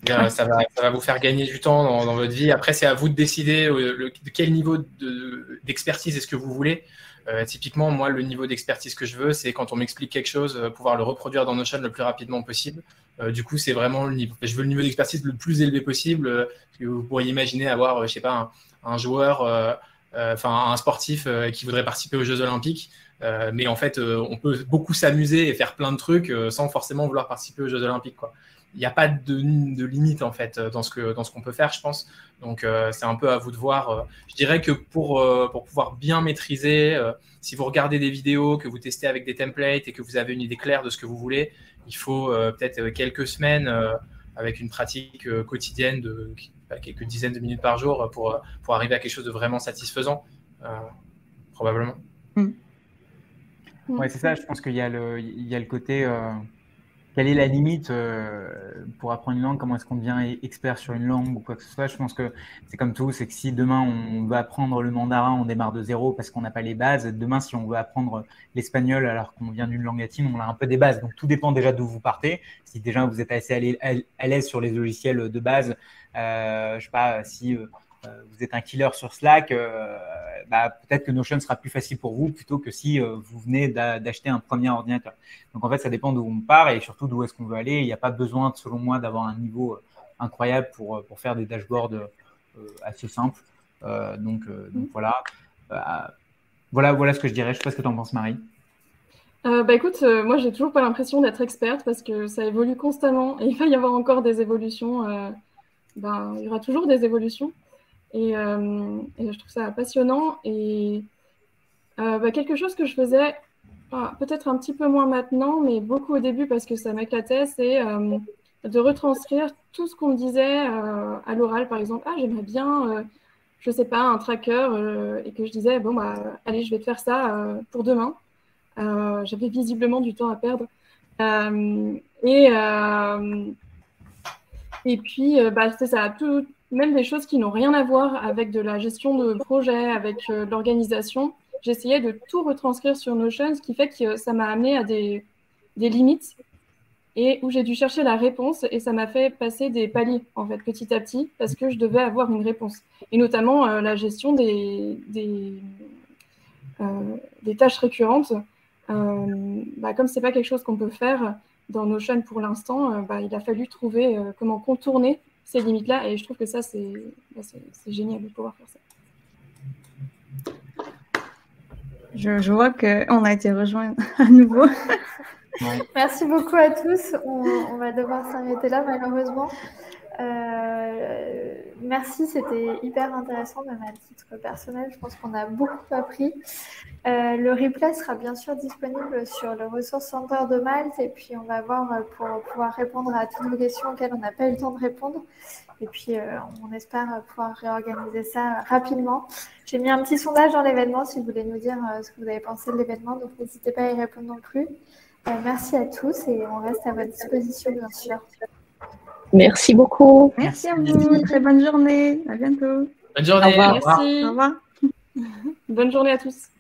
Speaker 6: Ça va vous faire gagner du temps dans votre vie. Après, c'est à vous de décider de quel niveau d'expertise est-ce que vous voulez. Typiquement, moi, le niveau d'expertise que je veux, c'est quand on m'explique quelque chose, pouvoir le reproduire dans Notion le plus rapidement possible. Du coup, c'est vraiment le niveau. Je veux le niveau d'expertise le plus élevé possible. Que vous pourriez imaginer avoir, je sais pas, un joueur, un sportif qui voudrait participer aux Jeux Olympiques. Mais en fait, on peut beaucoup s'amuser et faire plein de trucs sans forcément vouloir participer aux Jeux Olympiques, quoi. Il n'y a pas de limite en fait dans ce qu'on peut faire, je pense. Donc c'est un peu à vous de voir. Je dirais que pour pouvoir bien maîtriser, si vous regardez des vidéos, que vous testez avec des templates et que vous avez une idée claire de ce que vous voulez, il faut peut-être quelques semaines avec une pratique quotidienne de quelques dizaines de minutes par jour pour arriver à quelque chose de vraiment satisfaisant, probablement.
Speaker 5: Ouais, c'est ça. Je pense qu'il y a le côté. Quelle est la limite pour apprendre une langue? Comment est-ce qu'on devient expert sur une langue ou quoi que ce soit? Je pense que c'est comme tout, c'est que si demain on veut apprendre le mandarin, on démarre de zéro parce qu'on n'a pas les bases. Demain, si on veut apprendre l'espagnol alors qu'on vient d'une langue latine, on a un peu des bases. Donc tout dépend déjà d'où vous partez. Si déjà vous êtes assez à l'aise sur les logiciels de base, je sais pas si vous êtes un killer sur Slack, peut-être que Notion sera plus facile pour vous plutôt que si vous venez d'acheter un premier ordinateur. Donc en fait, ça dépend d'où on part et surtout d'où est-ce qu'on veut aller. Il n'y a pas besoin, selon moi, d'avoir un niveau incroyable pour faire des dashboards assez simples. Donc voilà. Voilà ce que je dirais. Je ne sais pas ce que tu en penses, Marie.
Speaker 4: Écoute, moi, j'ai toujours pas l'impression d'être experte parce que ça évolue constamment et il va y avoir encore des évolutions. Il y aura toujours des évolutions. Et je trouve ça passionnant. Et quelque chose que je faisais, peut-être un petit peu moins maintenant, mais beaucoup au début parce que ça m'éclatait, c'est de retranscrire tout ce qu'on me disait à l'oral, par exemple. J'aimerais bien, je sais pas, un tracker, et que je disais, allez, je vais te faire ça pour demain. J'avais visiblement du temps à perdre. Et puis, c'est ça, même des choses qui n'ont rien à voir avec de la gestion de projet, avec de l'organisation. J'essayais de tout retranscrire sur Notion, ce qui fait que ça m'a amené à des limites et où j'ai dû chercher la réponse et ça m'a fait passer des paliers, en fait, petit à petit, parce que je devais avoir une réponse. Et notamment la gestion des tâches récurrentes. Comme c'est pas quelque chose qu'on peut faire dans Notion pour l'instant, il a fallu trouver comment contourner ces limites-là et je trouve que ça, c'est génial de pouvoir faire ça.
Speaker 3: Je vois qu'on a été rejoints à nouveau.
Speaker 1: Merci beaucoup à tous. On va devoir s'arrêter là, malheureusement. Merci, c'était hyper intéressant, même à titre personnel. Je pense qu'on a beaucoup appris. Le replay sera bien sûr disponible sur le Resource Center de Malte et puis on va voir pour pouvoir répondre à toutes vos questions auxquelles on n'a pas eu le temps de répondre. Et puis, on espère pouvoir réorganiser ça rapidement. J'ai mis un petit sondage dans l'événement si vous voulez nous dire ce que vous avez pensé de l'événement, donc n'hésitez pas à y répondre non plus. Merci à tous et on reste à votre disposition, bien sûr.
Speaker 7: Merci beaucoup.
Speaker 3: Merci à vous. Très bonne journée. À bientôt.
Speaker 6: Bonne journée.
Speaker 7: Au revoir.
Speaker 4: Merci.
Speaker 3: Au revoir.
Speaker 4: Bonne journée à tous.